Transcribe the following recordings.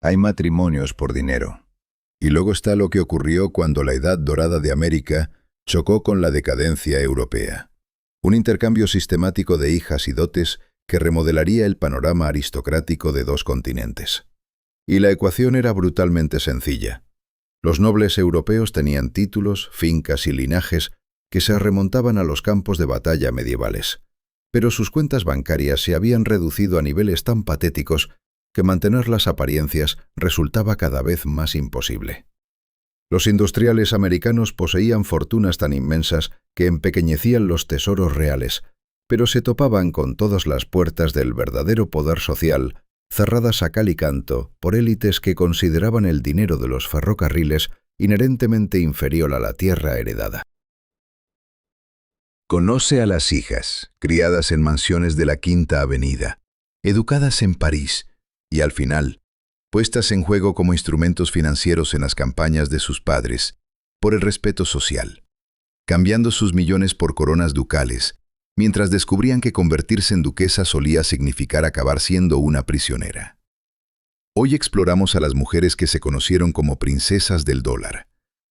Hay matrimonios por dinero. Y luego está lo que ocurrió cuando la Edad Dorada de América chocó con la decadencia europea. Un intercambio sistemático de hijas y dotes que remodelaría el panorama aristocrático de dos continentes. Y la ecuación era brutalmente sencilla. Los nobles europeos tenían títulos, fincas y linajes que se remontaban a los campos de batalla medievales, pero sus cuentas bancarias se habían reducido a niveles tan patéticos que mantener las apariencias resultaba cada vez más imposible. Los industriales americanos poseían fortunas tan inmensas que empequeñecían los tesoros reales, pero se topaban con todas las puertas del verdadero poder social, cerradas a cal y canto por élites que consideraban el dinero de los ferrocarriles inherentemente inferior a la tierra heredada. Conoce a las hijas, criadas en mansiones de la Quinta Avenida, educadas en París y, al final, puestas en juego como instrumentos financieros en las campañas de sus padres, por el respeto social, cambiando sus millones por coronas ducales, mientras descubrían que convertirse en duquesa solía significar acabar siendo una prisionera. Hoy exploramos a las mujeres que se conocieron como princesas del dólar,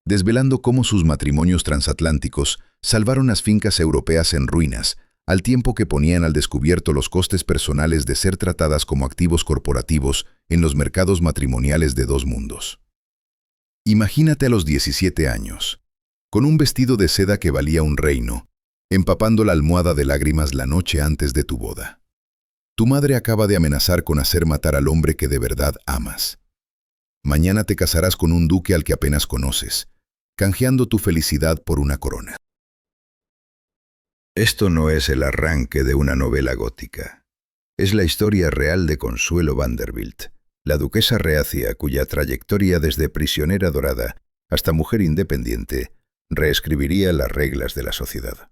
desvelando cómo sus matrimonios transatlánticos salvaron las fincas europeas en ruinas, al tiempo que ponían al descubierto los costes personales de ser tratadas como activos corporativos en los mercados matrimoniales de dos mundos. Imagínate a los 17 años, con un vestido de seda que valía un reino, empapando la almohada de lágrimas la noche antes de tu boda. Tu madre acaba de amenazar con hacer matar al hombre que de verdad amas. Mañana te casarás con un duque al que apenas conoces, canjeando tu felicidad por una corona. Esto no es el arranque de una novela gótica. Es la historia real de Consuelo Vanderbilt, la duquesa reacia cuya trayectoria desde prisionera dorada hasta mujer independiente reescribiría las reglas de la sociedad.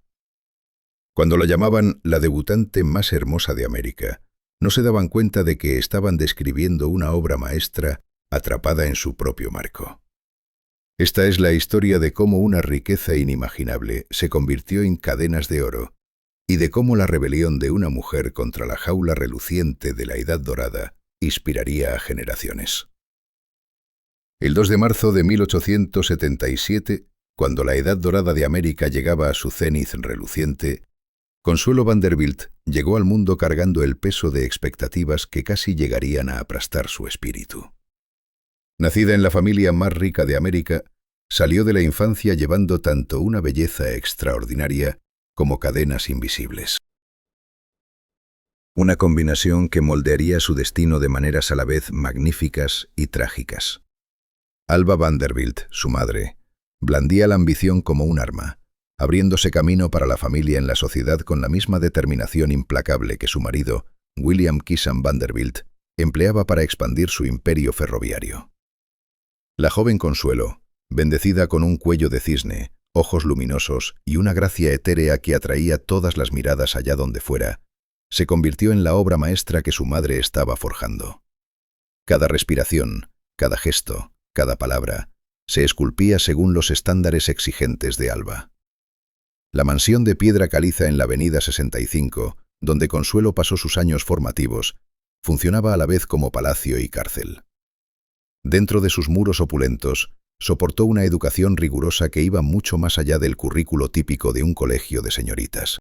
Cuando la llamaban la debutante más hermosa de América, no se daban cuenta de que estaban describiendo una obra maestra atrapada en su propio marco. Esta es la historia de cómo una riqueza inimaginable se convirtió en cadenas de oro y de cómo la rebelión de una mujer contra la jaula reluciente de la Edad Dorada inspiraría a generaciones. El 2 de marzo de 1877, cuando la Edad Dorada de América llegaba a su cénit reluciente, Consuelo Vanderbilt llegó al mundo cargando el peso de expectativas que casi llegarían a aplastar su espíritu. Nacida en la familia más rica de América, salió de la infancia llevando tanto una belleza extraordinaria como cadenas invisibles. Una combinación que moldearía su destino de maneras a la vez magníficas y trágicas. Alva Vanderbilt, su madre, blandía la ambición como un arma, abriéndose camino para la familia en la sociedad con la misma determinación implacable que su marido, William Kissam Vanderbilt, empleaba para expandir su imperio ferroviario. La joven Consuelo, bendecida con un cuello de cisne, ojos luminosos y una gracia etérea que atraía todas las miradas allá donde fuera, se convirtió en la obra maestra que su madre estaba forjando. Cada respiración, cada gesto, cada palabra, se esculpía según los estándares exigentes de Alva. La mansión de piedra caliza en la Avenida 65, donde Consuelo pasó sus años formativos, funcionaba a la vez como palacio y cárcel. Dentro de sus muros opulentos, soportó una educación rigurosa que iba mucho más allá del currículo típico de un colegio de señoritas.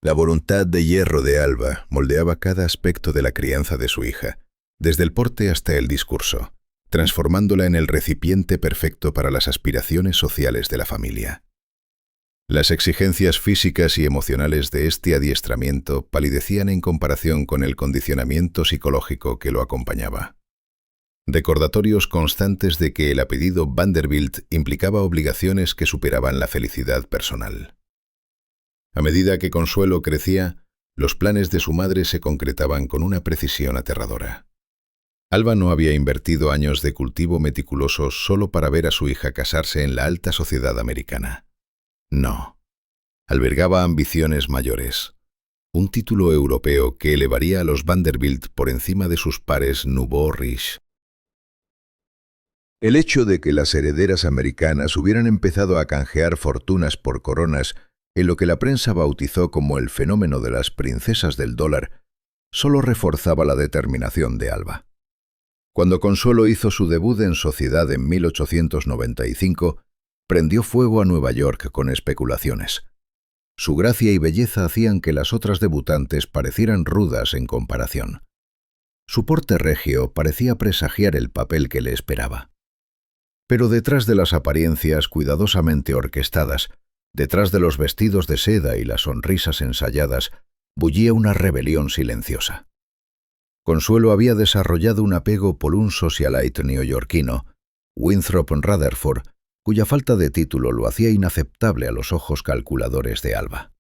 La voluntad de hierro de Alva moldeaba cada aspecto de la crianza de su hija, desde el porte hasta el discurso, transformándola en el recipiente perfecto para las aspiraciones sociales de la familia. Las exigencias físicas y emocionales de este adiestramiento palidecían en comparación con el condicionamiento psicológico que lo acompañaba. Recordatorios constantes de que el apellido Vanderbilt implicaba obligaciones que superaban la felicidad personal. A medida que Consuelo crecía, los planes de su madre se concretaban con una precisión aterradora. Alva no había invertido años de cultivo meticuloso solo para ver a su hija casarse en la alta sociedad americana. No. Albergaba ambiciones mayores. Un título europeo que elevaría a los Vanderbilt por encima de sus pares nouveau-riches. El hecho de que las herederas americanas hubieran empezado a canjear fortunas por coronas en lo que la prensa bautizó como el fenómeno de las princesas del dólar, solo reforzaba la determinación de Alva. Cuando Consuelo hizo su debut en sociedad en 1895, prendió fuego a Nueva York con especulaciones. Su gracia y belleza hacían que las otras debutantes parecieran rudas en comparación. Su porte regio parecía presagiar el papel que le esperaba. Pero detrás de las apariencias cuidadosamente orquestadas, detrás de los vestidos de seda y las sonrisas ensayadas, bullía una rebelión silenciosa. Consuelo había desarrollado un apego por un socialite neoyorquino, Winthrop Rutherford, cuya falta de título lo hacía inaceptable a los ojos calculadores de Alba.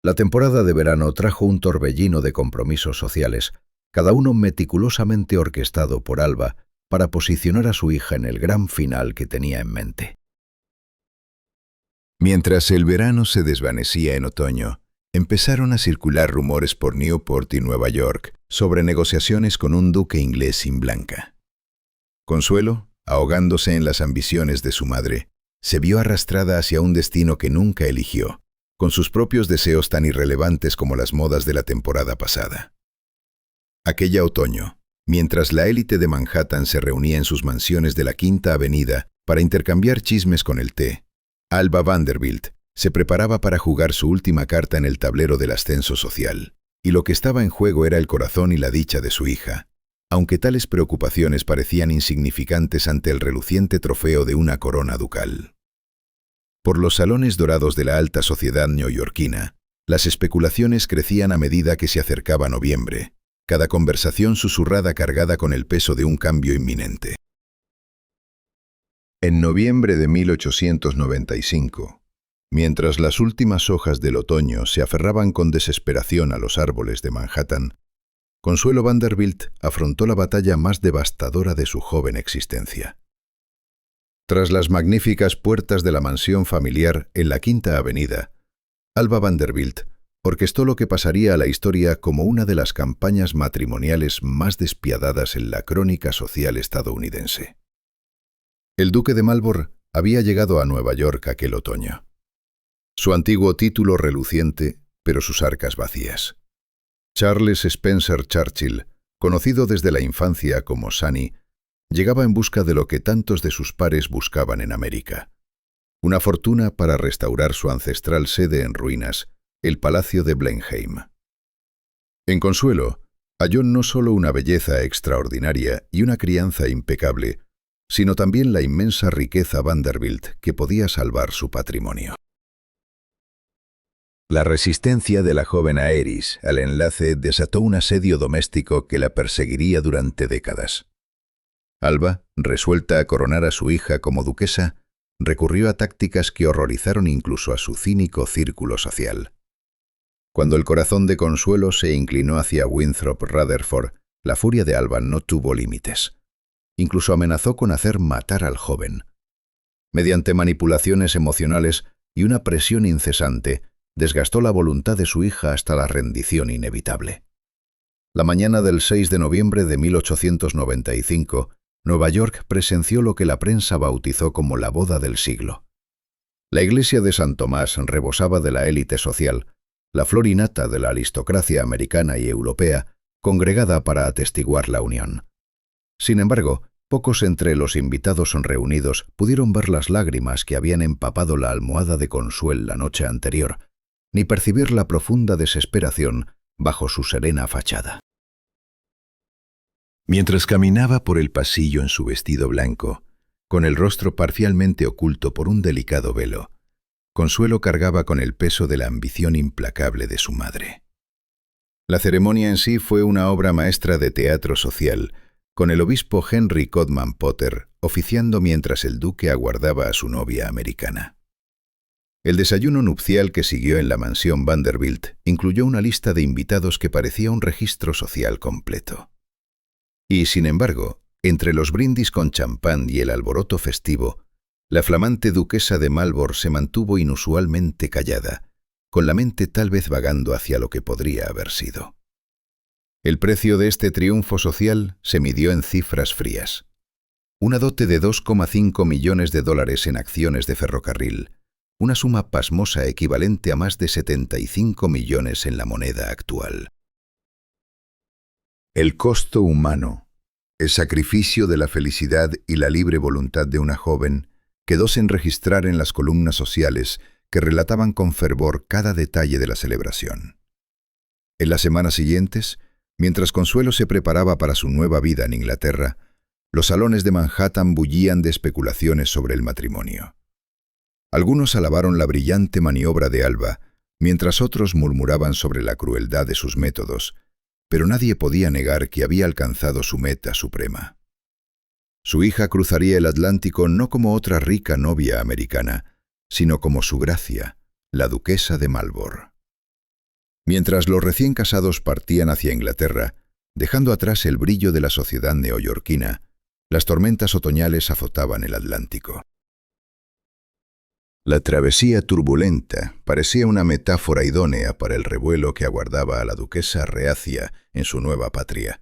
La temporada de verano trajo un torbellino de compromisos sociales, cada uno meticulosamente orquestado por Alba para posicionar a su hija en el gran final que tenía en mente. Mientras el verano se desvanecía en otoño, empezaron a circular rumores por Newport y Nueva York sobre negociaciones con un duque inglés sin blanca. Consuelo, ahogándose en las ambiciones de su madre, se vio arrastrada hacia un destino que nunca eligió, con sus propios deseos tan irrelevantes como las modas de la temporada pasada. Aquella otoño, mientras la élite de Manhattan se reunía en sus mansiones de la Quinta Avenida para intercambiar chismes con el té, Alba Vanderbilt se preparaba para jugar su última carta en el tablero del ascenso social, y lo que estaba en juego era el corazón y la dicha de su hija, aunque tales preocupaciones parecían insignificantes ante el reluciente trofeo de una corona ducal. Por los salones dorados de la alta sociedad neoyorquina, las especulaciones crecían a medida que se acercaba noviembre, cada conversación susurrada cargada con el peso de un cambio inminente. En noviembre de 1895, mientras las últimas hojas del otoño se aferraban con desesperación a los árboles de Manhattan, Consuelo Vanderbilt afrontó la batalla más devastadora de su joven existencia. Tras las magníficas puertas de la mansión familiar en la Quinta Avenida, Alba Vanderbilt orquestó lo que pasaría a la historia como una de las campañas matrimoniales más despiadadas en la crónica social estadounidense. El duque de Marlborough había llegado a Nueva York aquel otoño. Su antiguo título reluciente, pero sus arcas vacías. Charles Spencer Churchill, conocido desde la infancia como Sonny, llegaba en busca de lo que tantos de sus pares buscaban en América: una fortuna para restaurar su ancestral sede en ruinas, el Palacio de Blenheim. En Consuelo, halló no solo una belleza extraordinaria y una crianza impecable, sino también la inmensa riqueza Vanderbilt que podía salvar su patrimonio. La resistencia de la joven Aeris al enlace desató un asedio doméstico que la perseguiría durante décadas. Alba, resuelta a coronar a su hija como duquesa, recurrió a tácticas que horrorizaron incluso a su cínico círculo social. Cuando el corazón de Consuelo se inclinó hacia Winthrop Rutherford, la furia de Alba no tuvo límites. Incluso amenazó con hacer matar al joven. Mediante manipulaciones emocionales y una presión incesante, desgastó la voluntad de su hija hasta la rendición inevitable. La mañana del 6 de noviembre de 1895, Nueva York presenció lo que la prensa bautizó como la boda del siglo. La iglesia de San Tomás rebosaba de la élite social, la flor innata de la aristocracia americana y europea, congregada para atestiguar la unión. Sin embargo, pocos entre los invitados reunidos pudieron ver las lágrimas que habían empapado la almohada de Consuelo la noche anterior, ni percibir la profunda desesperación bajo su serena fachada. Mientras caminaba por el pasillo en su vestido blanco, con el rostro parcialmente oculto por un delicado velo, Consuelo cargaba con el peso de la ambición implacable de su madre. La ceremonia en sí fue una obra maestra de teatro social, con el obispo Henry Codman Potter oficiando mientras el duque aguardaba a su novia americana. El desayuno nupcial que siguió en la mansión Vanderbilt incluyó una lista de invitados que parecía un registro social completo. Y, sin embargo, entre los brindis con champán y el alboroto festivo, la flamante duquesa de Marlborough se mantuvo inusualmente callada, con la mente tal vez vagando hacia lo que podría haber sido. El precio de este triunfo social se midió en cifras frías. Una dote de $2,5 millones en acciones de ferrocarril, una suma pasmosa equivalente a más de 75 millones en la moneda actual. El costo humano, El sacrificio de la felicidad y la libre voluntad de una joven quedó sin registrar en las columnas sociales que relataban con fervor cada detalle de la celebración. En las semanas siguientes, mientras Consuelo se preparaba para su nueva vida en Inglaterra, los salones de Manhattan bullían de especulaciones sobre el matrimonio. Algunos alabaron la brillante maniobra de Alba, mientras otros murmuraban sobre la crueldad de sus métodos, pero nadie podía negar que había alcanzado su meta suprema. Su hija cruzaría el Atlántico no como otra rica novia americana, sino como su gracia, la duquesa de Marlborough. Mientras los recién casados partían hacia Inglaterra, dejando atrás el brillo de la sociedad neoyorquina, las tormentas otoñales azotaban el Atlántico. La travesía turbulenta parecía una metáfora idónea para el revuelo que aguardaba a la duquesa reacia en su nueva patria,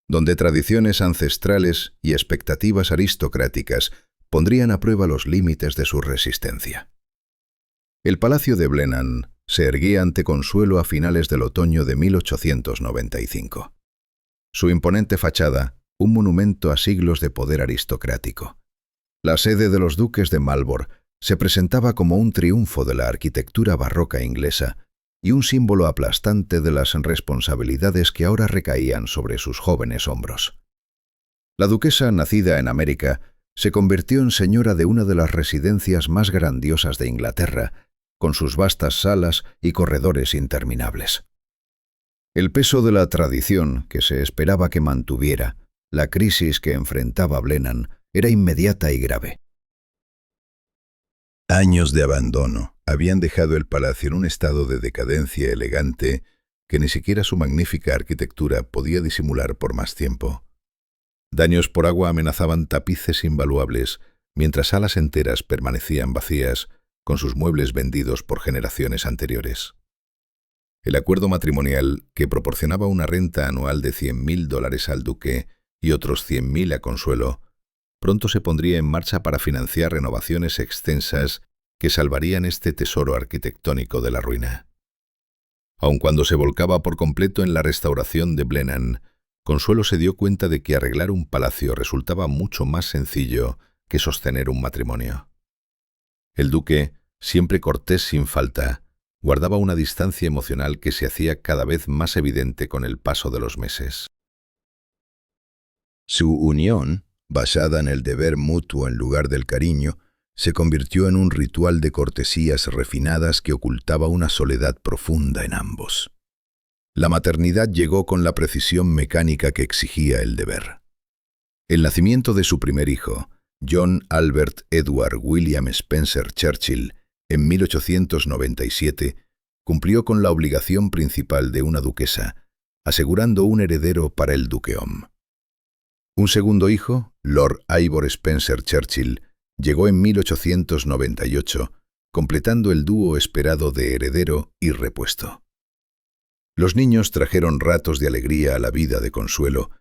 donde tradiciones ancestrales y expectativas aristocráticas pondrían a prueba los límites de su resistencia. El palacio de Blenheim se erguía ante Consuelo a finales del otoño de 1895. Su imponente fachada, un monumento a siglos de poder aristocrático. La sede de los duques de Marlborough se presentaba como un triunfo de la arquitectura barroca inglesa y un símbolo aplastante de las responsabilidades que ahora recaían sobre sus jóvenes hombros. La duquesa, nacida en América, se convirtió en señora de una de las residencias más grandiosas de Inglaterra, con sus vastas salas y corredores interminables. El peso de la tradición que se esperaba que mantuviera, la crisis que enfrentaba Blenheim, era inmediata y grave. Años de abandono habían dejado el palacio en un estado de decadencia elegante que ni siquiera su magnífica arquitectura podía disimular por más tiempo. Daños por agua amenazaban tapices invaluables, mientras salas enteras permanecían vacías, con sus muebles vendidos por generaciones anteriores. El acuerdo matrimonial, que proporcionaba una renta anual de $100.000 al duque y otros 100.000 a Consuelo, pronto se pondría en marcha para financiar renovaciones extensas que salvarían este tesoro arquitectónico de la ruina. Aun cuando se volcaba por completo en la restauración de Blenheim, Consuelo se dio cuenta de que arreglar un palacio resultaba mucho más sencillo que sostener un matrimonio. El duque, siempre cortés sin falta, guardaba una distancia emocional que se hacía cada vez más evidente con el paso de los meses. Su unión, basada en el deber mutuo en lugar del cariño, se convirtió en un ritual de cortesías refinadas que ocultaba una soledad profunda en ambos. La maternidad llegó con la precisión mecánica que exigía el deber. El nacimiento de su primer hijo, John Albert Edward William Spencer Churchill, en 1897, cumplió con la obligación principal de una duquesa, asegurando un heredero para el duqueom. Un segundo hijo, Lord Ivor Spencer Churchill, llegó en 1898, completando el dúo esperado de heredero y repuesto. Los niños trajeron ratos de alegría a la vida de Consuelo,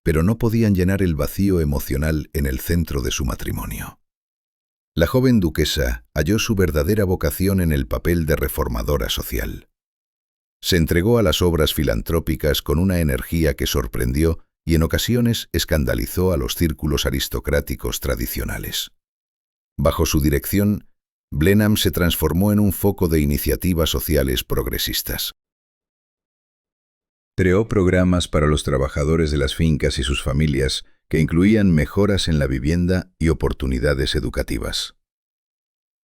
pero no podían llenar el vacío emocional en el centro de su matrimonio. La joven duquesa halló su verdadera vocación en el papel de reformadora social. Se entregó a las obras filantrópicas con una energía que sorprendió y en ocasiones escandalizó a los círculos aristocráticos tradicionales. Bajo su dirección, Blenheim se transformó en un foco de iniciativas sociales progresistas. Creó programas para los trabajadores de las fincas y sus familias que incluían mejoras en la vivienda y oportunidades educativas.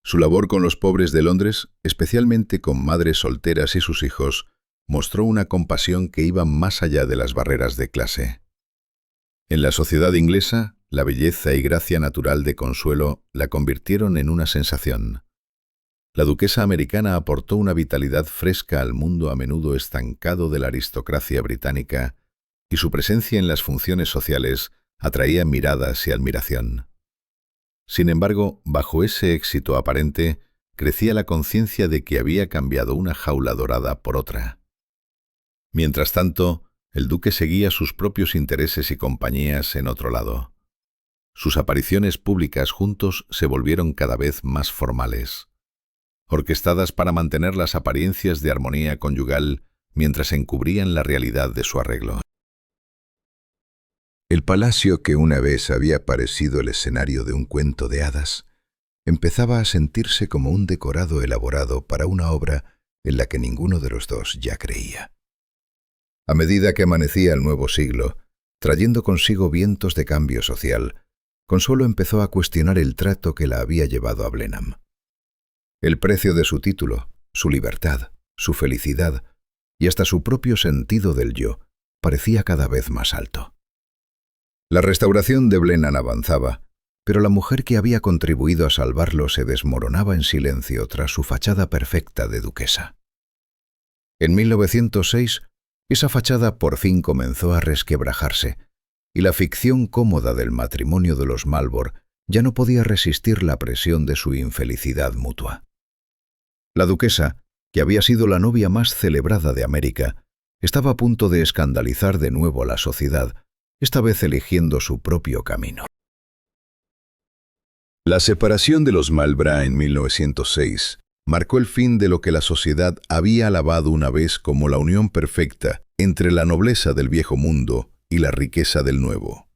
Su labor con los pobres de Londres, especialmente con madres solteras y sus hijos, mostró una compasión que iba más allá de las barreras de clase. En la sociedad inglesa, la belleza y gracia natural de Consuelo la convirtieron en una sensación. La duquesa americana aportó una vitalidad fresca al mundo a menudo estancado de la aristocracia británica, y su presencia en las funciones sociales atraía miradas y admiración. Sin embargo, bajo ese éxito aparente, crecía la conciencia de que había cambiado una jaula dorada por otra. Mientras tanto, el duque seguía sus propios intereses y compañías en otro lado. Sus apariciones públicas juntos se volvieron cada vez más formales, orquestadas para mantener las apariencias de armonía conyugal mientras encubrían la realidad de su arreglo. El palacio que una vez había parecido el escenario de un cuento de hadas, empezaba a sentirse como un decorado elaborado para una obra en la que ninguno de los dos ya creía. A medida que amanecía el nuevo siglo, trayendo consigo vientos de cambio social, Consuelo empezó a cuestionar el trato que la había llevado a Blenheim. El precio de su título, su libertad, su felicidad y hasta su propio sentido del yo parecía cada vez más alto. La restauración de Blenheim avanzaba, pero la mujer que había contribuido a salvarlo se desmoronaba en silencio tras su fachada perfecta de duquesa. En 1906, esa fachada por fin comenzó a resquebrajarse, y la ficción cómoda del matrimonio de los Marlborough ya no podía resistir la presión de su infelicidad mutua. La duquesa, que había sido la novia más celebrada de América, estaba a punto de escandalizar de nuevo a la sociedad, esta vez eligiendo su propio camino. La separación de los Marlborough en 1906 marcó el fin de lo que la sociedad había alabado una vez como la unión perfecta entre la nobleza del viejo mundo y la riqueza del nuevo.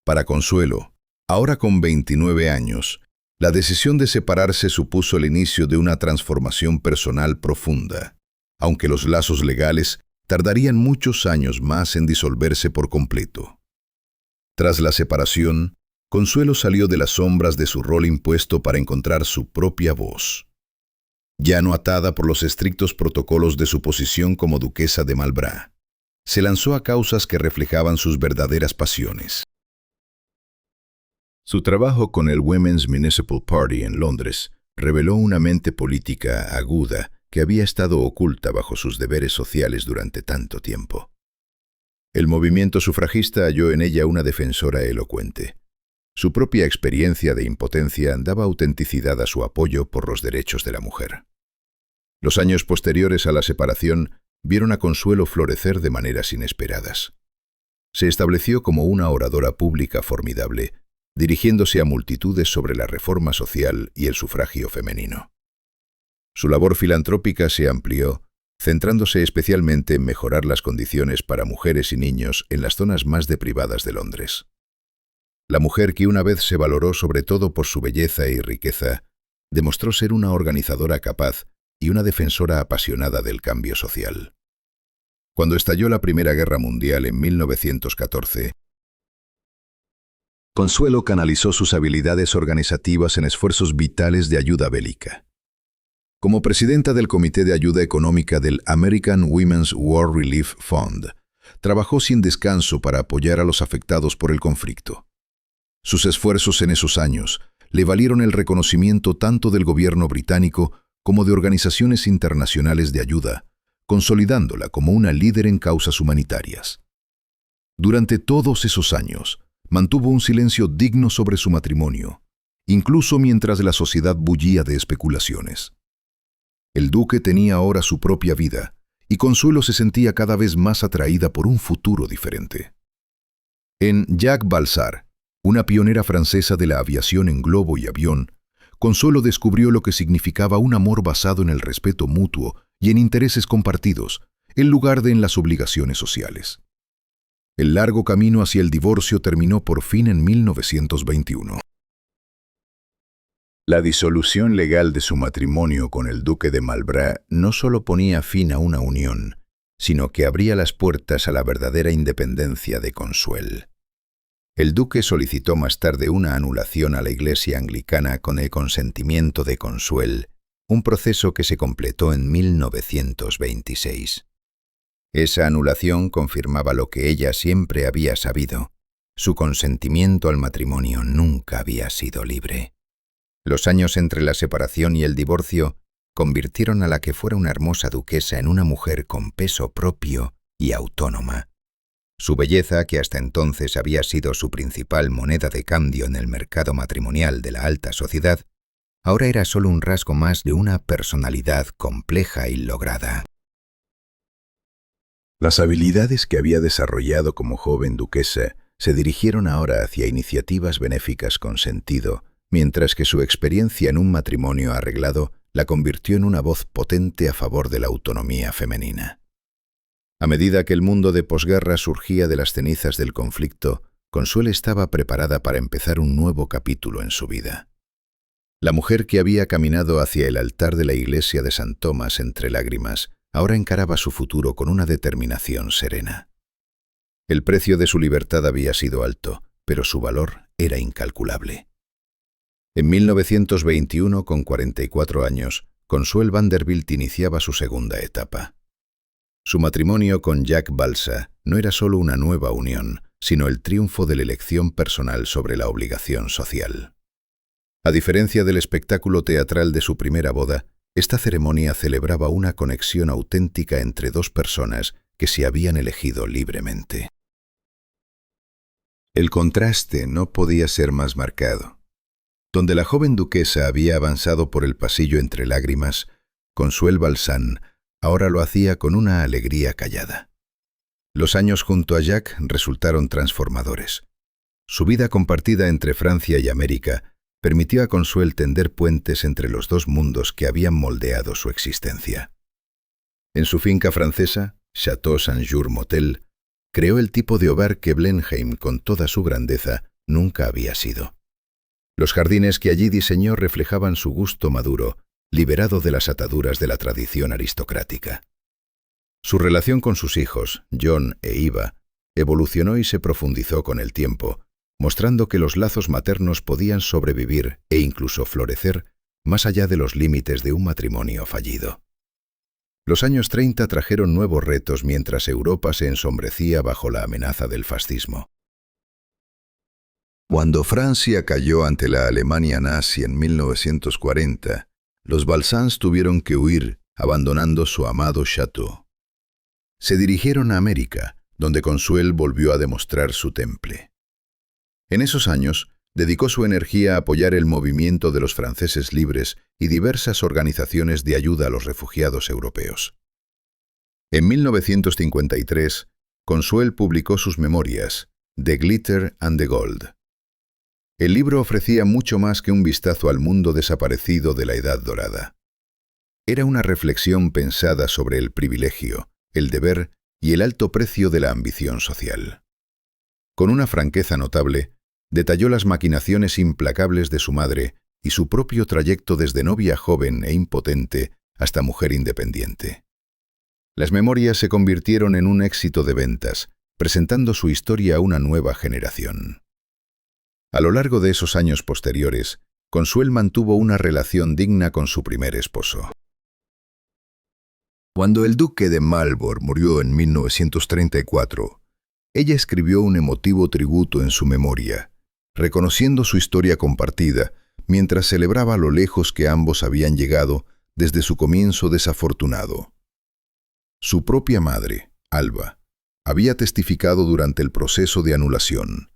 Para Consuelo, ahora con 29 años, la decisión de separarse supuso el inicio de una transformación personal profunda, aunque los lazos legales tardarían muchos años más en disolverse por completo. Tras la separación, Consuelo salió de las sombras de su rol impuesto para encontrar su propia voz. Ya no atada por los estrictos protocolos de su posición como duquesa de Marlborough, se lanzó a causas que reflejaban sus verdaderas pasiones. Su trabajo con el Women's Municipal Party en Londres reveló una mente política aguda que había estado oculta bajo sus deberes sociales durante tanto tiempo. El movimiento sufragista halló en ella una defensora elocuente. Su propia experiencia de impotencia daba autenticidad a su apoyo por los derechos de la mujer. Los años posteriores a la separación vieron a Consuelo florecer de maneras inesperadas. Se estableció como una oradora pública formidable, dirigiéndose a multitudes sobre la reforma social y el sufragio femenino. Su labor filantrópica se amplió, centrándose especialmente en mejorar las condiciones para mujeres y niños en las zonas más deprivadas de Londres. La mujer que una vez se valoró sobre todo por su belleza y riqueza, demostró ser una organizadora capaz y una defensora apasionada del cambio social. Cuando estalló la Primera Guerra Mundial en 1914, Consuelo canalizó sus habilidades organizativas en esfuerzos vitales de ayuda bélica. Como presidenta del Comité de Ayuda Económica del American Women's War Relief Fund, trabajó sin descanso para apoyar a los afectados por el conflicto. Sus esfuerzos en esos años le valieron el reconocimiento tanto del gobierno británico como de organizaciones internacionales de ayuda, consolidándola como una líder en causas humanitarias. Durante todos esos años, mantuvo un silencio digno sobre su matrimonio, incluso mientras la sociedad bullía de especulaciones. El duque tenía ahora su propia vida, y Consuelo se sentía cada vez más atraída por un futuro diferente. En Jacques Balsar, una pionera francesa de la aviación en globo y avión, Consuelo descubrió lo que significaba un amor basado en el respeto mutuo y en intereses compartidos, en lugar de en las obligaciones sociales. El largo camino hacia el divorcio terminó por fin en 1921. La disolución legal de su matrimonio con el duque de Marlborough no solo ponía fin a una unión, sino que abría las puertas a la verdadera independencia de Consuelo. El duque solicitó más tarde una anulación a la Iglesia anglicana con el consentimiento de Consuelo, un proceso que se completó en 1926. Esa anulación confirmaba lo que ella siempre había sabido: su consentimiento al matrimonio nunca había sido libre. Los años entre la separación y el divorcio convirtieron a la que fuera una hermosa duquesa en una mujer con peso propio y autónoma. Su belleza, que hasta entonces había sido su principal moneda de cambio en el mercado matrimonial de la alta sociedad, ahora era solo un rasgo más de una personalidad compleja y lograda. Las habilidades que había desarrollado como joven duquesa se dirigieron ahora hacia iniciativas benéficas con sentido, mientras que su experiencia en un matrimonio arreglado la convirtió en una voz potente a favor de la autonomía femenina. A medida que el mundo de posguerra surgía de las cenizas del conflicto, Consuelo estaba preparada para empezar un nuevo capítulo en su vida. La mujer que había caminado hacia el altar de la iglesia de San Tomás entre lágrimas, ahora encaraba su futuro con una determinación serena. El precio de su libertad había sido alto, pero su valor era incalculable. En 1921, con 44 años, Consuelo Vanderbilt iniciaba su segunda etapa. Su matrimonio con Jacques Balsa no era solo una nueva unión, sino el triunfo de la elección personal sobre la obligación social. A diferencia del espectáculo teatral de su primera boda, esta ceremonia celebraba una conexión auténtica entre dos personas que se habían elegido libremente. El contraste no podía ser más marcado. Donde la joven duquesa había avanzado por el pasillo entre lágrimas, Consuelo Balsan ahora lo hacía con una alegría callada. Los años junto a Jacques resultaron transformadores. Su vida compartida entre Francia y América permitió a Consuelo tender puentes entre los dos mundos que habían moldeado su existencia. En su finca francesa, Château Saint-Jour Motel, creó el tipo de hogar que Blenheim, con toda su grandeza, nunca había sido. Los jardines que allí diseñó reflejaban su gusto maduro, liberado de las ataduras de la tradición aristocrática. Su relación con sus hijos, John e Eva, evolucionó y se profundizó con el tiempo, mostrando que los lazos maternos podían sobrevivir e incluso florecer más allá de los límites de un matrimonio fallido. Los años 30 trajeron nuevos retos mientras Europa se ensombrecía bajo la amenaza del fascismo. Cuando Francia cayó ante la Alemania nazi en 1940, los Balsans tuvieron que huir, abandonando su amado château. Se dirigieron a América, donde Consuelo volvió a demostrar su temple. En esos años, dedicó su energía a apoyar el movimiento de los franceses libres y diversas organizaciones de ayuda a los refugiados europeos. En 1953, Consuelo publicó sus memorias, The Glitter and the Gold. El libro ofrecía mucho más que un vistazo al mundo desaparecido de la Edad Dorada. Era una reflexión pensada sobre el privilegio, el deber y el alto precio de la ambición social. Con una franqueza notable, detalló las maquinaciones implacables de su madre y su propio trayecto desde novia joven e impotente hasta mujer independiente. Las memorias se convirtieron en un éxito de ventas, presentando su historia a una nueva generación. A lo largo de esos años posteriores, Consuelo mantuvo una relación digna con su primer esposo. Cuando el duque de Marlborough murió en 1934, ella escribió un emotivo tributo en su memoria, reconociendo su historia compartida, mientras celebraba lo lejos que ambos habían llegado desde su comienzo desafortunado. Su propia madre, Alba, había testificado durante el proceso de anulación,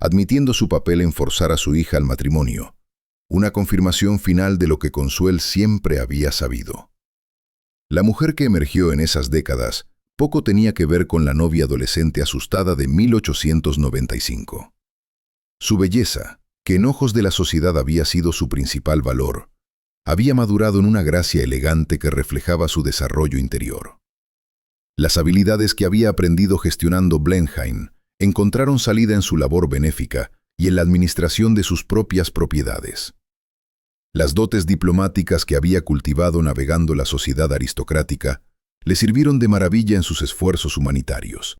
admitiendo su papel en forzar a su hija al matrimonio, una confirmación final de lo que Consuelo siempre había sabido. La mujer que emergió en esas décadas poco tenía que ver con la novia adolescente asustada de 1895. Su belleza, que en ojos de la sociedad había sido su principal valor, había madurado en una gracia elegante que reflejaba su desarrollo interior. Las habilidades que había aprendido gestionando Blenheim encontraron salida en su labor benéfica y en la administración de sus propias propiedades. Las dotes diplomáticas que había cultivado navegando la sociedad aristocrática le sirvieron de maravilla en sus esfuerzos humanitarios.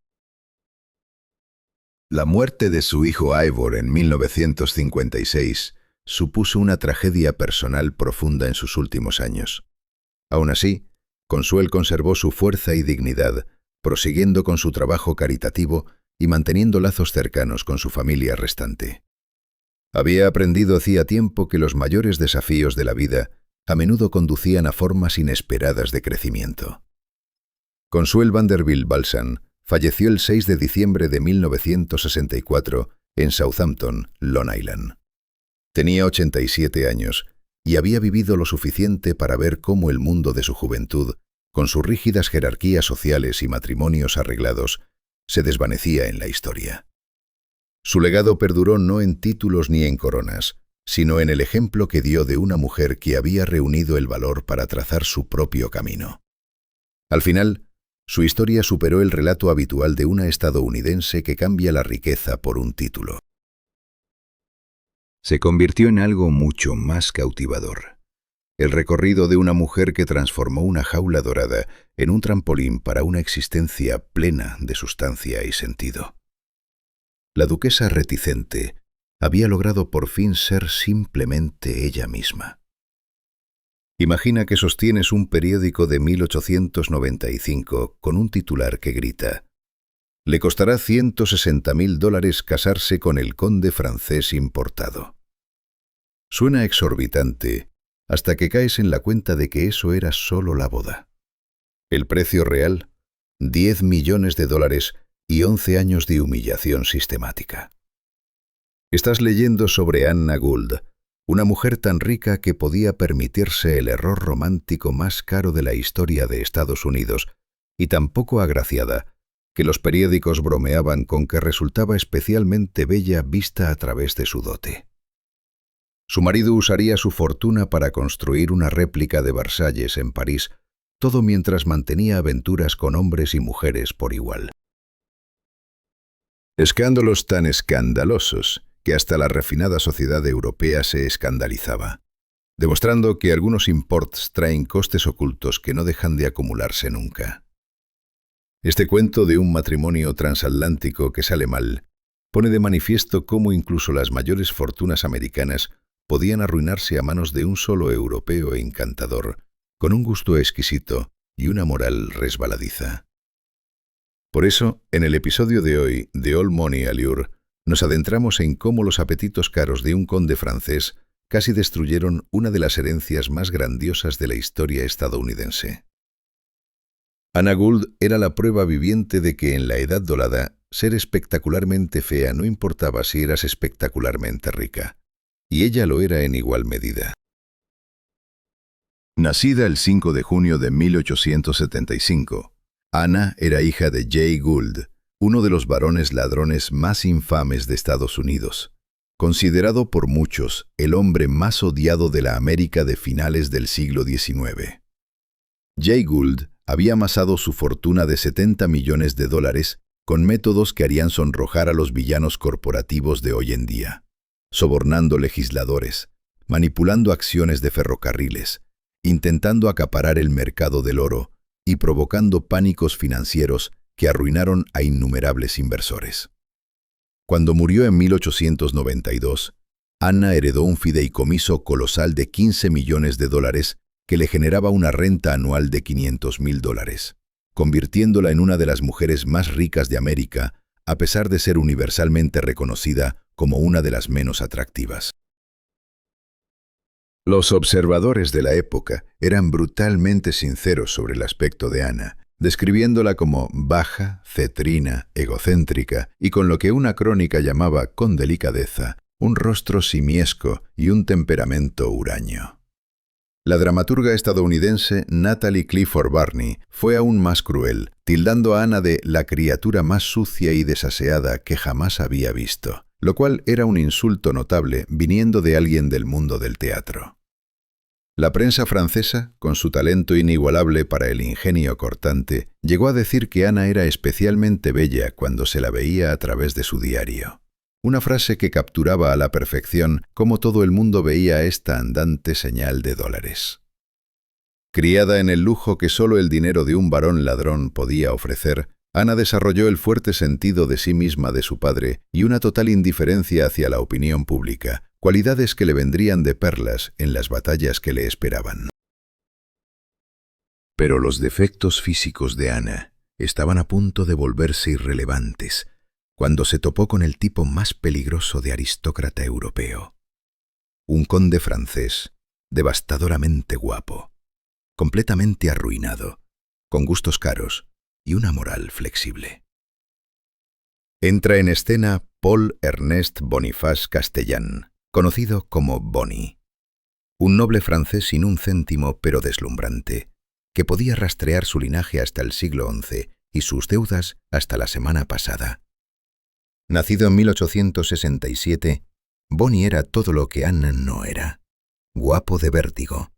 La muerte de su hijo Ivor en 1956 supuso una tragedia personal profunda en sus últimos años. Aún así, Consuelo conservó su fuerza y dignidad, prosiguiendo con su trabajo caritativo y manteniendo lazos cercanos con su familia restante. Había aprendido hacía tiempo que los mayores desafíos de la vida a menudo conducían a formas inesperadas de crecimiento. Consuelo Vanderbilt Balsan falleció el 6 de diciembre de 1964 en Southampton, Long Island. Tenía 87 años y había vivido lo suficiente para ver cómo el mundo de su juventud, con sus rígidas jerarquías sociales y matrimonios arreglados, se desvanecía en la historia. Su legado perduró no en títulos ni en coronas, sino en el ejemplo que dio de una mujer que había reunido el valor para trazar su propio camino. Al final, Su historia superó el relato habitual de una estadounidense que cambia la riqueza por un título. Se convirtió en algo mucho más cautivador. El recorrido de una mujer que transformó una jaula dorada en un trampolín para una existencia plena de sustancia y sentido. La duquesa reticente había logrado por fin ser simplemente ella misma. Imagina que sostienes un periódico de 1895 con un titular que grita: «Le costará $160.000 casarse con el conde francés importado». Suena exorbitante hasta que caes en la cuenta de que eso era solo la boda. El precio real, $10 millones y 11 años de humillación sistemática. Estás leyendo sobre Anna Gould, una mujer tan rica que podía permitirse el error romántico más caro de la historia de Estados Unidos y tan poco agraciada que los periódicos bromeaban con que resultaba especialmente bella vista a través de su dote. Su marido usaría su fortuna para construir una réplica de Versalles en París, todo mientras mantenía aventuras con hombres y mujeres por igual. Escándalos tan escandalosos que hasta la refinada sociedad europea se escandalizaba, demostrando que algunos imports traen costes ocultos que no dejan de acumularse nunca. Este cuento de un matrimonio transatlántico que sale mal pone de manifiesto cómo incluso las mayores fortunas americanas podían arruinarse a manos de un solo europeo encantador, con un gusto exquisito y una moral resbaladiza. Por eso, en el episodio de hoy de All Money Allure, nos adentramos en cómo los apetitos caros de un conde francés casi destruyeron una de las herencias más grandiosas de la historia estadounidense. Anna Gould era la prueba viviente de que en la Edad Dorada ser espectacularmente fea no importaba si eras espectacularmente rica, y ella lo era en igual medida. Nacida el 5 de junio de 1875, Anna era hija de Jay Gould, uno de los varones ladrones más infames de Estados Unidos, considerado por muchos el hombre más odiado de la América de finales del siglo XIX. Jay Gould había amasado su fortuna de $70 millones con métodos que harían sonrojar a los villanos corporativos de hoy en día, sobornando legisladores, manipulando acciones de ferrocarriles, intentando acaparar el mercado del oro y provocando pánicos financieros que arruinaron a innumerables inversores. Cuando murió en 1892, Anna heredó un fideicomiso colosal de $15 millones que le generaba una renta anual de $500.000, convirtiéndola en una de las mujeres más ricas de América, a pesar de ser universalmente reconocida como una de las menos atractivas. Los observadores de la época eran brutalmente sinceros sobre el aspecto de Anna, describiéndola como baja, cetrina, egocéntrica y con lo que una crónica llamaba con delicadeza, un rostro simiesco y un temperamento huraño. La dramaturga estadounidense Natalie Clifford Barney fue aún más cruel, tildando a Anna de la criatura más sucia y desaseada que jamás había visto, lo cual era un insulto notable viniendo de alguien del mundo del teatro. La prensa francesa, con su talento inigualable para el ingenio cortante, llegó a decir que Anna era especialmente bella cuando se la veía a través de su diario. Una frase que capturaba a la perfección cómo todo el mundo veía esta andante señal de dólares. Criada en el lujo que solo el dinero de un varón ladrón podía ofrecer, Anna desarrolló el fuerte sentido de sí misma de su padre y una total indiferencia hacia la opinión pública, cualidades que le vendrían de perlas en las batallas que le esperaban. Pero los defectos físicos de Anna estaban a punto de volverse irrelevantes cuando se topó con el tipo más peligroso de aristócrata europeo. Un conde francés, devastadoramente guapo, completamente arruinado, con gustos caros y una moral flexible. Entra en escena Paul Ernest Boniface Castellan, conocido como Bonnie, un noble francés sin un céntimo pero deslumbrante, que podía rastrear su linaje hasta el siglo XI y sus deudas hasta la semana pasada. Nacido en 1867, Bonnie era todo lo que Anna no era: guapo de vértigo,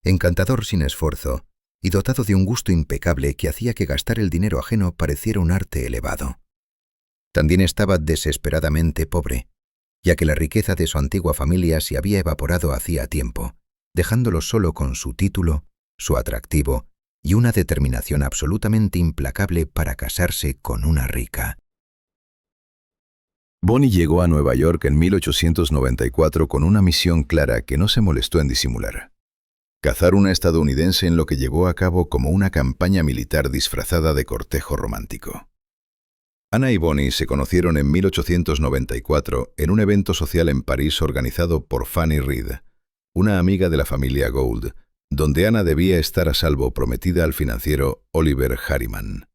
encantador sin esfuerzo y dotado de un gusto impecable que hacía que gastar el dinero ajeno pareciera un arte elevado. También estaba desesperadamente pobre, ya que la riqueza de su antigua familia se había evaporado hacía tiempo, dejándolo solo con su título, su atractivo y una determinación absolutamente implacable para casarse con una rica. Bonnie llegó a Nueva York en 1894 con una misión clara que no se molestó en disimular: cazar una estadounidense, en lo que llevó a cabo como una campaña militar disfrazada de cortejo romántico. Anna y Bonnie se conocieron en 1894 en un evento social en París organizado por Fanny Reed, una amiga de la familia Gould, donde Anna debía estar a salvo, prometida al financiero Oliver Harriman.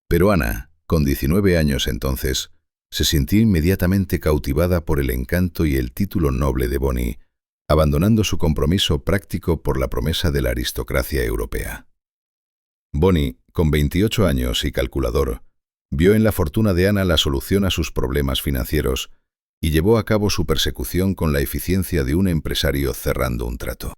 Pero Anna, con 19 años entonces, se sintió inmediatamente cautivada por el encanto y el título noble de Bonnie, abandonando su compromiso práctico por la promesa de la aristocracia europea. Bonnie, con 28 años y calculador, vio en la fortuna de Anna la solución a sus problemas financieros y llevó a cabo su persecución con la eficiencia de un empresario cerrando un trato.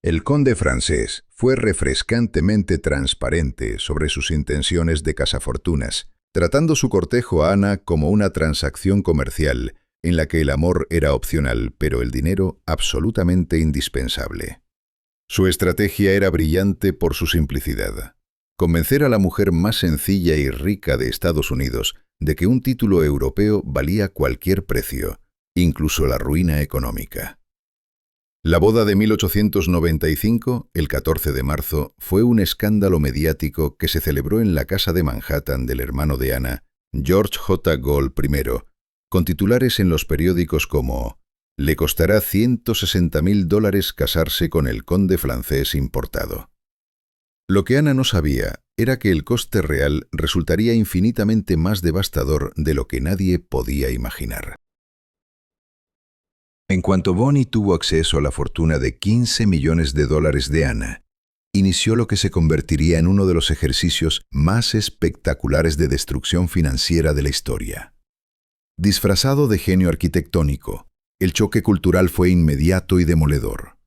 El conde francés fue refrescantemente transparente sobre sus intenciones de cazafortunas, tratando su cortejo a Anna como una transacción comercial en la que el amor era opcional, pero el dinero absolutamente indispensable. Su estrategia era brillante por su simplicidad: convencer a la mujer más sencilla y rica de Estados Unidos de que un título europeo valía cualquier precio, incluso la ruina económica. La boda de 1895, el 14 de marzo, fue un escándalo mediático que se celebró en la casa de Manhattan del hermano de Anna, George J. Gould I, con titulares en los periódicos como «Le costará $160.000 casarse con el conde francés importado». Lo que Anna no sabía era que el coste real resultaría infinitamente más devastador de lo que nadie podía imaginar. En cuanto Bonnie tuvo acceso a la fortuna de $15 millones de Anna, inició lo que se convertiría en uno de los ejercicios más espectaculares de destrucción financiera de la historia. Disfrazado de genio arquitectónico, el choque cultural fue inmediato y demoledor.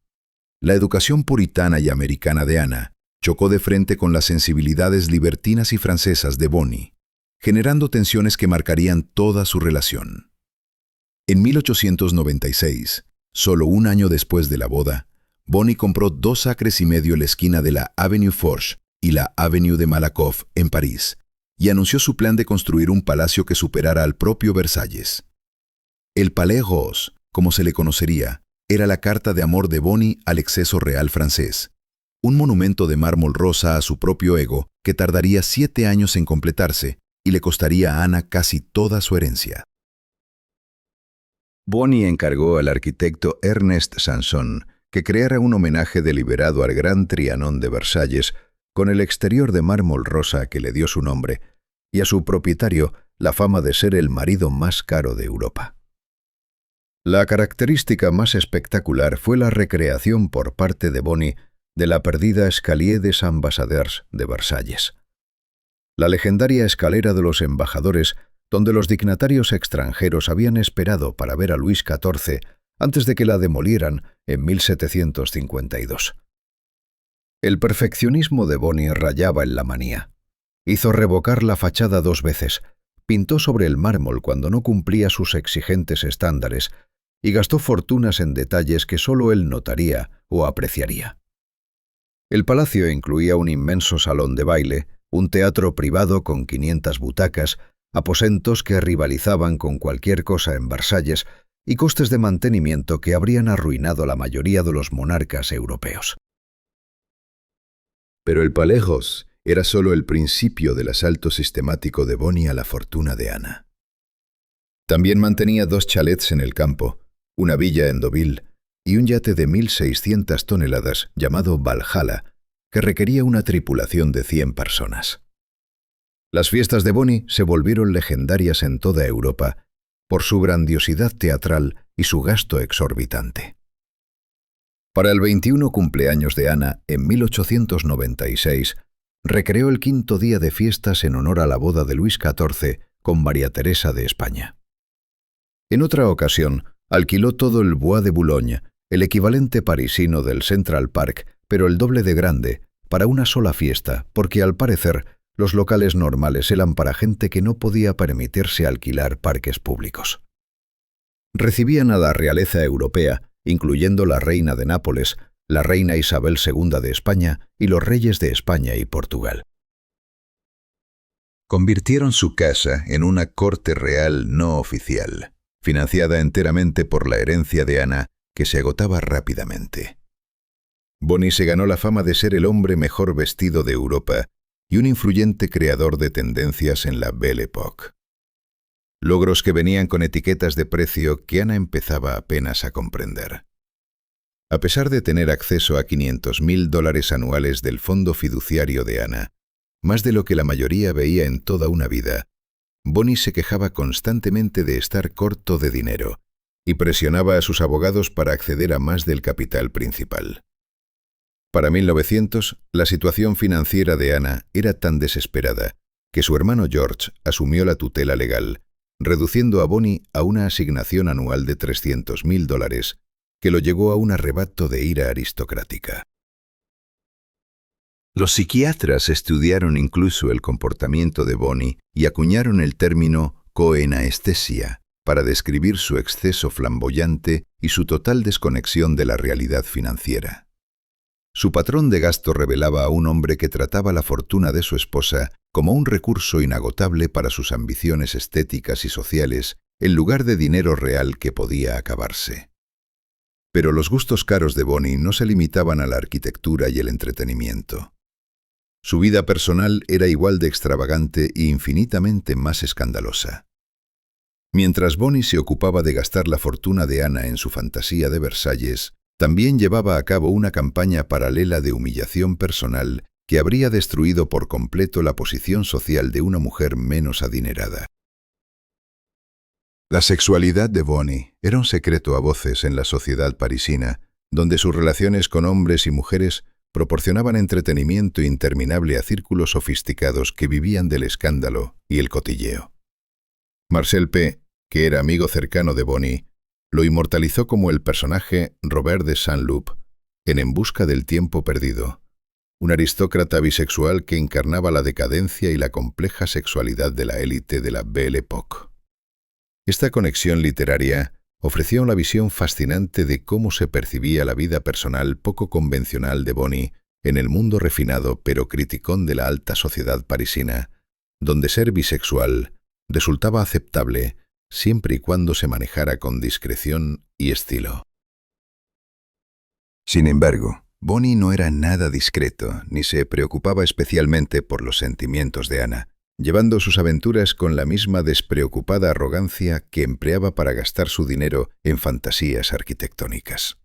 La educación puritana y americana de Anna chocó de frente con las sensibilidades libertinas y francesas de Bonnie, generando tensiones que marcarían toda su relación. En 1896, solo un año después de la boda, Bonnie compró 2 acres y medio en la esquina de la Avenue Foch y la Avenue de Malakoff en París, y anunció su plan de construir un palacio que superara al propio Versalles. El Palais Rose, como se le conocería, era la carta de amor de Bonnie al exceso real francés, un monumento de mármol rosa a su propio ego que tardaría 7 años en completarse y le costaría a Anna casi toda su herencia. Bonnie encargó al arquitecto Ernest Sanson que creara un homenaje deliberado al gran Trianon de Versalles con el exterior de mármol rosa que le dio su nombre y a su propietario la fama de ser el marido más caro de Europa. La característica más espectacular fue la recreación por parte de Bonnie de la perdida Escalier des Ambassadeurs de Versalles. La legendaria escalera de los embajadores, donde los dignatarios extranjeros habían esperado para ver a Luis XIV antes de que la demolieran en 1752. El perfeccionismo de Bonnie rayaba en la manía. Hizo revocar la fachada 2 veces, pintó sobre el mármol cuando no cumplía sus exigentes estándares y gastó fortunas en detalles que solo él notaría o apreciaría. El palacio incluía un inmenso salón de baile, un teatro privado con 500 butacas, aposentos que rivalizaban con cualquier cosa en Versalles y costes de mantenimiento que habrían arruinado a la mayoría de los monarcas europeos. Pero el Palais Rose era solo el principio del asalto sistemático de Bonnie a la fortuna de Anna. También mantenía 2 chalets en el campo, una villa en Deauville y un yate de 1.600 toneladas llamado Valhalla, que requería una tripulación de 100 personas. Las fiestas de Bonnie se volvieron legendarias en toda Europa por su grandiosidad teatral y su gasto exorbitante. Para el 21 cumpleaños de Anna, en 1896, recreó el 5º día de fiestas en honor a la boda de Luis XIV con María Teresa de España. En otra ocasión, alquiló todo el Bois de Boulogne, el equivalente parisino del Central Park, pero el doble de grande, para una sola fiesta, porque al parecer los locales normales eran para gente que no podía permitirse alquilar parques públicos. Recibían a la realeza europea, incluyendo la reina de Nápoles, la reina Isabel II de España y los reyes de España y Portugal. Convirtieron su casa en una corte real no oficial, financiada enteramente por la herencia de Ana, que se agotaba rápidamente. Boni se ganó la fama de ser el hombre mejor vestido de Europa y un influyente creador de tendencias en la Belle Époque. Logros que venían con etiquetas de precio que Ana empezaba apenas a comprender. A pesar de tener acceso a $500.000 anuales del fondo fiduciario de Ana, más de lo que la mayoría veía en toda una vida, Boni se quejaba constantemente de estar corto de dinero y presionaba a sus abogados para acceder a más del capital principal. Para 1900, la situación financiera de Ana era tan desesperada que su hermano George asumió la tutela legal, reduciendo a Boni a una asignación anual de $300.000, que lo llevó a un arrebato de ira aristocrática. Los psiquiatras estudiaron incluso el comportamiento de Boni y acuñaron el término coenestesia para describir su exceso flamboyante y su total desconexión de la realidad financiera. Su patrón de gasto revelaba a un hombre que trataba la fortuna de su esposa como un recurso inagotable para sus ambiciones estéticas y sociales, en lugar de dinero real que podía acabarse. Pero los gustos caros de Boni no se limitaban a la arquitectura y el entretenimiento. Su vida personal era igual de extravagante e infinitamente más escandalosa. Mientras Boni se ocupaba de gastar la fortuna de Ana en su fantasía de Versalles, también llevaba a cabo una campaña paralela de humillación personal que habría destruido por completo la posición social de una mujer menos adinerada. La sexualidad de Boni era un secreto a voces en la sociedad parisina, donde sus relaciones con hombres y mujeres proporcionaban entretenimiento interminable a círculos sofisticados que vivían del escándalo y el cotilleo. Marcel P., que era amigo cercano de Boni, lo inmortalizó como el personaje Robert de Saint-Loup en En busca del tiempo perdido, un aristócrata bisexual que encarnaba la decadencia y la compleja sexualidad de la élite de la Belle Époque. Esta conexión literaria ofrecía una visión fascinante de cómo se percibía la vida personal poco convencional de Boni en el mundo refinado pero criticón de la alta sociedad parisina, donde ser bisexual resultaba aceptable siempre y cuando se manejara con discreción y estilo. Sin embargo, Boni no era nada discreto ni se preocupaba especialmente por los sentimientos de Ana, llevando sus aventuras con la misma despreocupada arrogancia que empleaba para gastar su dinero en fantasías arquitectónicas.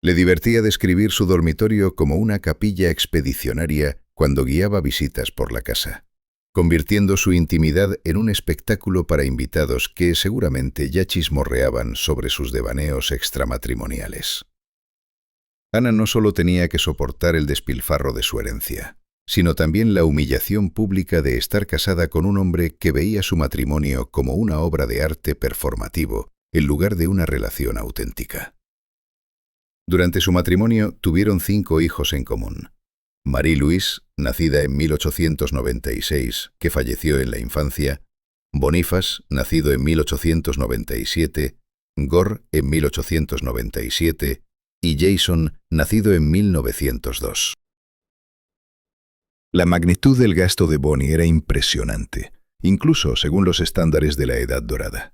Le divertía describir su dormitorio como una capilla expedicionaria cuando guiaba visitas por la casa, convirtiendo su intimidad en un espectáculo para invitados que seguramente ya chismorreaban sobre sus devaneos extramatrimoniales. Ana no solo tenía que soportar el despilfarro de su herencia, sino también la humillación pública de estar casada con un hombre que veía su matrimonio como una obra de arte performativo en lugar de una relación auténtica. Durante su matrimonio tuvieron 5 hijos en común. Marie-Louise, nacida en 1896, que falleció en la infancia; Boniface, nacido en 1897; Gore, en 1897, y Jason, nacido en 1902. La magnitud del gasto de Boni era impresionante, incluso según los estándares de la Edad Dorada.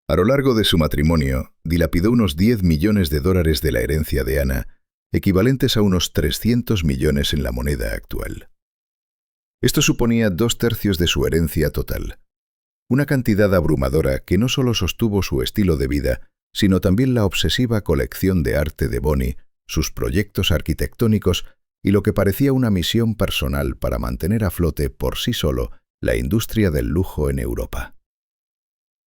A lo largo de su matrimonio, dilapidó unos $10 millones de la herencia de Ana, equivalentes a unos 300 millones en la moneda actual. Esto suponía 2/3 de su herencia total, una cantidad abrumadora que no solo sostuvo su estilo de vida, sino también la obsesiva colección de arte de Boni, sus proyectos arquitectónicos y lo que parecía una misión personal para mantener a flote por sí solo la industria del lujo en Europa.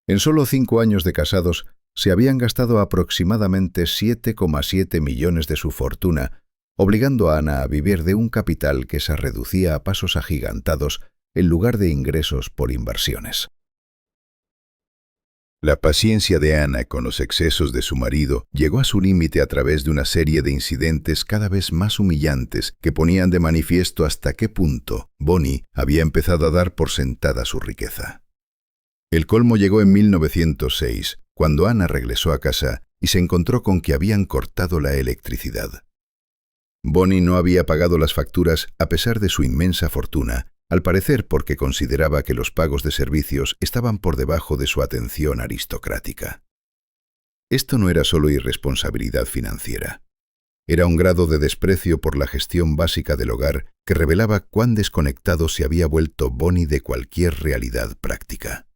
En solo 5 años de casados, se habían gastado aproximadamente 7,7 millones de su fortuna, obligando a Ana a vivir de un capital que se reducía a pasos agigantados en lugar de ingresos por inversiones. La paciencia de Anna con los excesos de su marido llegó a su límite a través de una serie de incidentes cada vez más humillantes que ponían de manifiesto hasta qué punto Bonnie había empezado a dar por sentada su riqueza. El colmo llegó en 1906, cuando Anna regresó a casa y se encontró con que habían cortado la electricidad. Bonnie no había pagado las facturas a pesar de su inmensa fortuna, al parecer porque consideraba que los pagos de servicios estaban por debajo de su atención aristocrática. Esto no era solo irresponsabilidad financiera. Era un grado de desprecio por la gestión básica del hogar que revelaba cuán desconectado se había vuelto Bonnie de cualquier realidad práctica.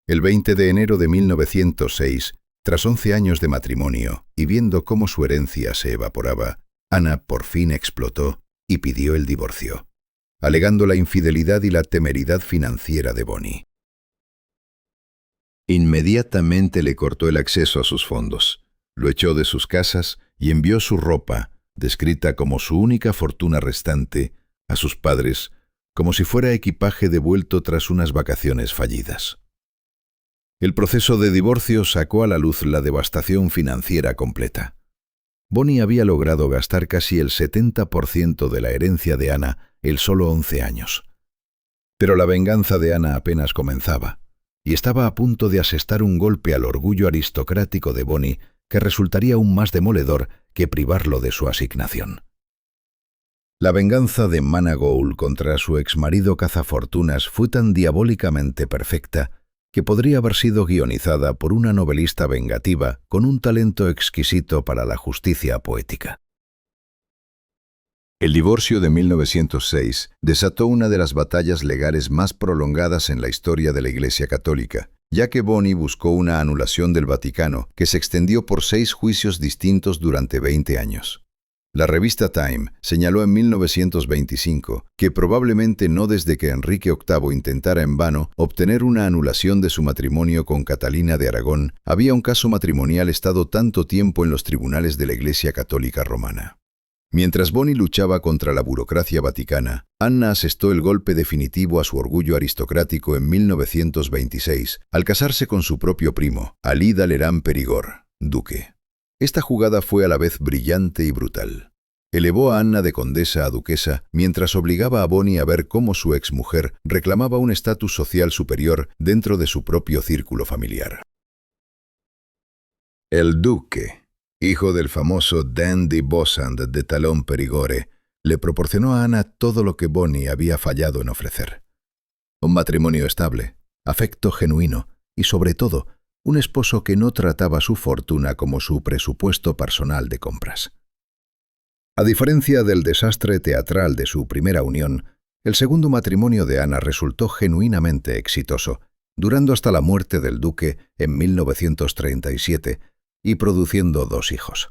El 20 de enero de 1906, tras 11 años de matrimonio y viendo cómo su herencia se evaporaba, Anna por fin explotó y pidió el divorcio, alegando la infidelidad y la temeridad financiera de Bonnie. Inmediatamente le cortó el acceso a sus fondos, lo echó de sus casas y envió su ropa, descrita como su única fortuna restante, a sus padres, como si fuera equipaje devuelto tras unas vacaciones fallidas. El proceso de divorcio sacó a la luz la devastación financiera completa. Bonnie había logrado gastar casi el 70% de la herencia de Anna en solo 11 años. Pero la venganza de Anna apenas comenzaba, y estaba a punto de asestar un golpe al orgullo aristocrático de Bonnie que resultaría aún más demoledor que privarlo de su asignación. La venganza de Managoul contra su exmarido cazafortunas fue tan diabólicamente perfecta que podría haber sido guionizada por una novelista vengativa con un talento exquisito para la justicia poética. El divorcio de 1906 desató una de las batallas legales más prolongadas en la historia de la Iglesia Católica, ya que Bonnie buscó una anulación del Vaticano que se extendió por 6 juicios distintos durante 20 años. La revista Time señaló en 1925 que probablemente no desde que Enrique VIII intentara en vano obtener una anulación de su matrimonio con Catalina de Aragón, había un caso matrimonial estado tanto tiempo en los tribunales de la Iglesia Católica Romana. Mientras Bonnie luchaba contra la burocracia vaticana, Anna asestó el golpe definitivo a su orgullo aristocrático en 1926, al casarse con su propio primo, Alí d'Alerán Périgord, duque. Esta jugada fue a la vez brillante y brutal. Elevó a Anna de condesa a duquesa, mientras obligaba a Bonnie a ver cómo su exmujer reclamaba un estatus social superior dentro de su propio círculo familiar. El duque, hijo del famoso Dandy Bossand de Talón Perigore, le proporcionó a Anna todo lo que Bonnie había fallado en ofrecer. Un matrimonio estable, afecto genuino y, sobre todo, un esposo que no trataba su fortuna como su presupuesto personal de compras. A diferencia del desastre teatral de su primera unión, el segundo matrimonio de Anna resultó genuinamente exitoso, durando hasta la muerte del duque en 1937 y produciendo 2 hijos.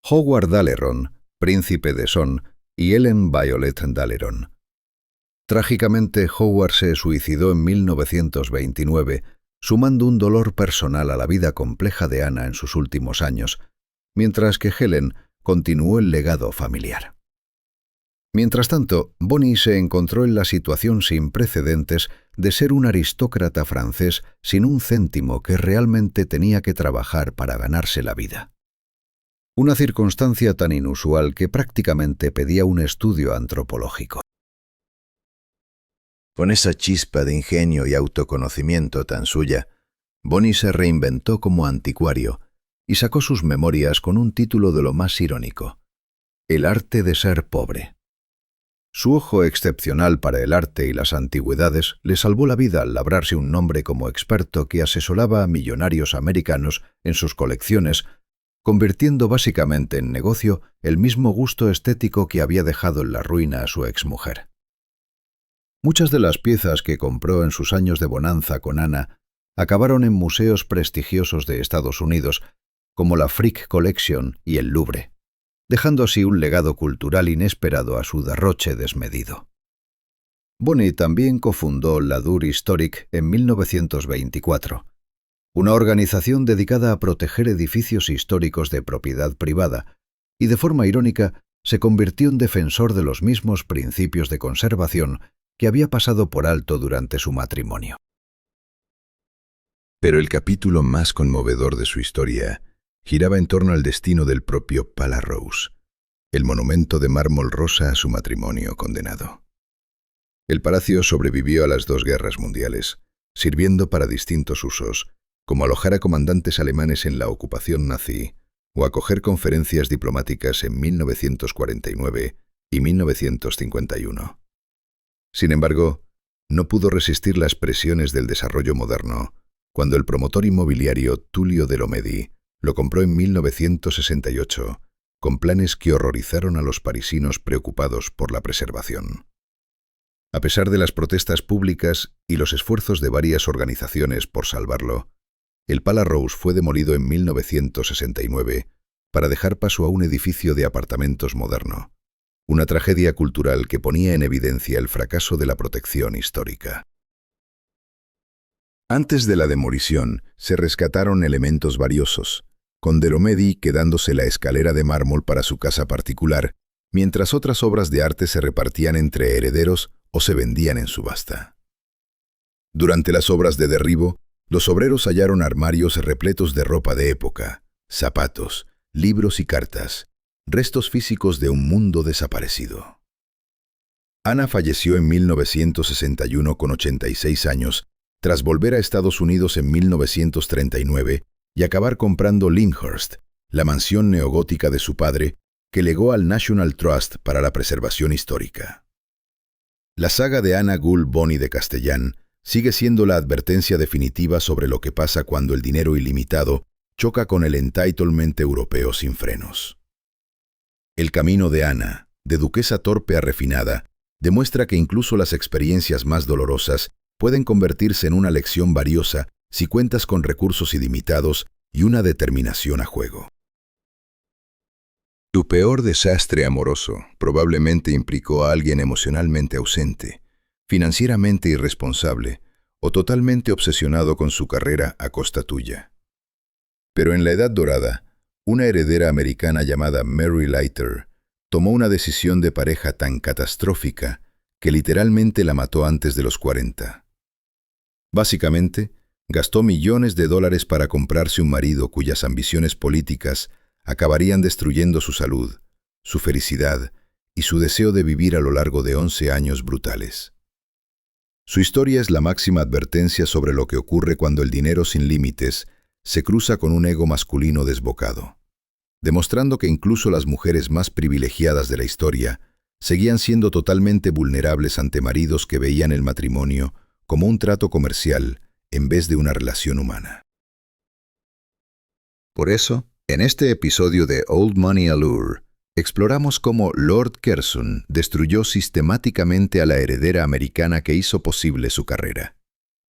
Howard d'Aleron, príncipe de Son, y Ellen Violet d'Aleron. Trágicamente, Howard se suicidó en 1929, sumando un dolor personal a la vida compleja de Anna en sus últimos años, mientras que Helen continuó el legado familiar. Mientras tanto, Bonnie se encontró en la situación sin precedentes de ser un aristócrata francés sin un céntimo que realmente tenía que trabajar para ganarse la vida. Una circunstancia tan inusual que prácticamente pedía un estudio antropológico. Con esa chispa de ingenio y autoconocimiento tan suya, Bonnie se reinventó como anticuario y sacó sus memorias con un título de lo más irónico: El arte de ser pobre. Su ojo excepcional para el arte y las antigüedades le salvó la vida al labrarse un nombre como experto que asesoraba a millonarios americanos en sus colecciones, convirtiendo básicamente en negocio el mismo gusto estético que había dejado en la ruina a su exmujer. Muchas de las piezas que compró en sus años de bonanza con Anna acabaron en museos prestigiosos de Estados Unidos, como la Frick Collection y el Louvre, dejando así un legado cultural inesperado a su derroche desmedido. Bonnie también cofundó la Dur Historique en 1924, una organización dedicada a proteger edificios históricos de propiedad privada, y de forma irónica se convirtió en defensor de los mismos principios de conservación que había pasado por alto durante su matrimonio. Pero el capítulo más conmovedor de su historia giraba en torno al destino del propio Pala Rose, el monumento de mármol rosa a su matrimonio condenado. El palacio sobrevivió a las dos guerras mundiales, sirviendo para distintos usos, como alojar a comandantes alemanes en la ocupación nazi o acoger conferencias diplomáticas en 1949 y 1951. Sin embargo, no pudo resistir las presiones del desarrollo moderno, cuando el promotor inmobiliario Tullio de Lomedi lo compró en 1968, con planes que horrorizaron a los parisinos preocupados por la preservación. A pesar de las protestas públicas y los esfuerzos de varias organizaciones por salvarlo, el Pala Rose fue demolido en 1969 para dejar paso a un edificio de apartamentos moderno, una tragedia cultural que ponía en evidencia el fracaso de la protección histórica. Antes de la demolición, se rescataron elementos valiosos, con de Lomedi quedándose la escalera de mármol para su casa particular, mientras otras obras de arte se repartían entre herederos o se vendían en subasta. Durante las obras de derribo, los obreros hallaron armarios repletos de ropa de época, zapatos, libros y cartas, restos físicos de un mundo desaparecido. Ana falleció en 1961 con 86 años, tras volver a Estados Unidos en 1939 y acabar comprando Lyndhurst, la mansión neogótica de su padre, que legó al National Trust para la preservación histórica. La saga de Anna Gull Boni de Castellán sigue siendo la advertencia definitiva sobre lo que pasa cuando el dinero ilimitado choca con el entitlement europeo sin frenos. El camino de Ana, de duquesa torpe a refinada, demuestra que incluso las experiencias más dolorosas pueden convertirse en una lección valiosa si cuentas con recursos ilimitados y una determinación a juego. Tu peor desastre amoroso probablemente implicó a alguien emocionalmente ausente, financieramente irresponsable o totalmente obsesionado con su carrera a costa tuya. Pero en la Edad Dorada, una heredera americana llamada Mary Leiter tomó una decisión de pareja tan catastrófica que literalmente la mató antes de los 40. Básicamente, gastó millones de dólares para comprarse un marido cuyas ambiciones políticas acabarían destruyendo su salud, su felicidad y su deseo de vivir a lo largo de 11 años brutales. Su historia es la máxima advertencia sobre lo que ocurre cuando el dinero sin límites se cruza con un ego masculino desbocado, demostrando que incluso las mujeres más privilegiadas de la historia seguían siendo totalmente vulnerables ante maridos que veían el matrimonio como un trato comercial en vez de una relación humana. Por eso, en este episodio de Old Money Allure, exploramos cómo Lord Curzon destruyó sistemáticamente a la heredera americana que hizo posible su carrera.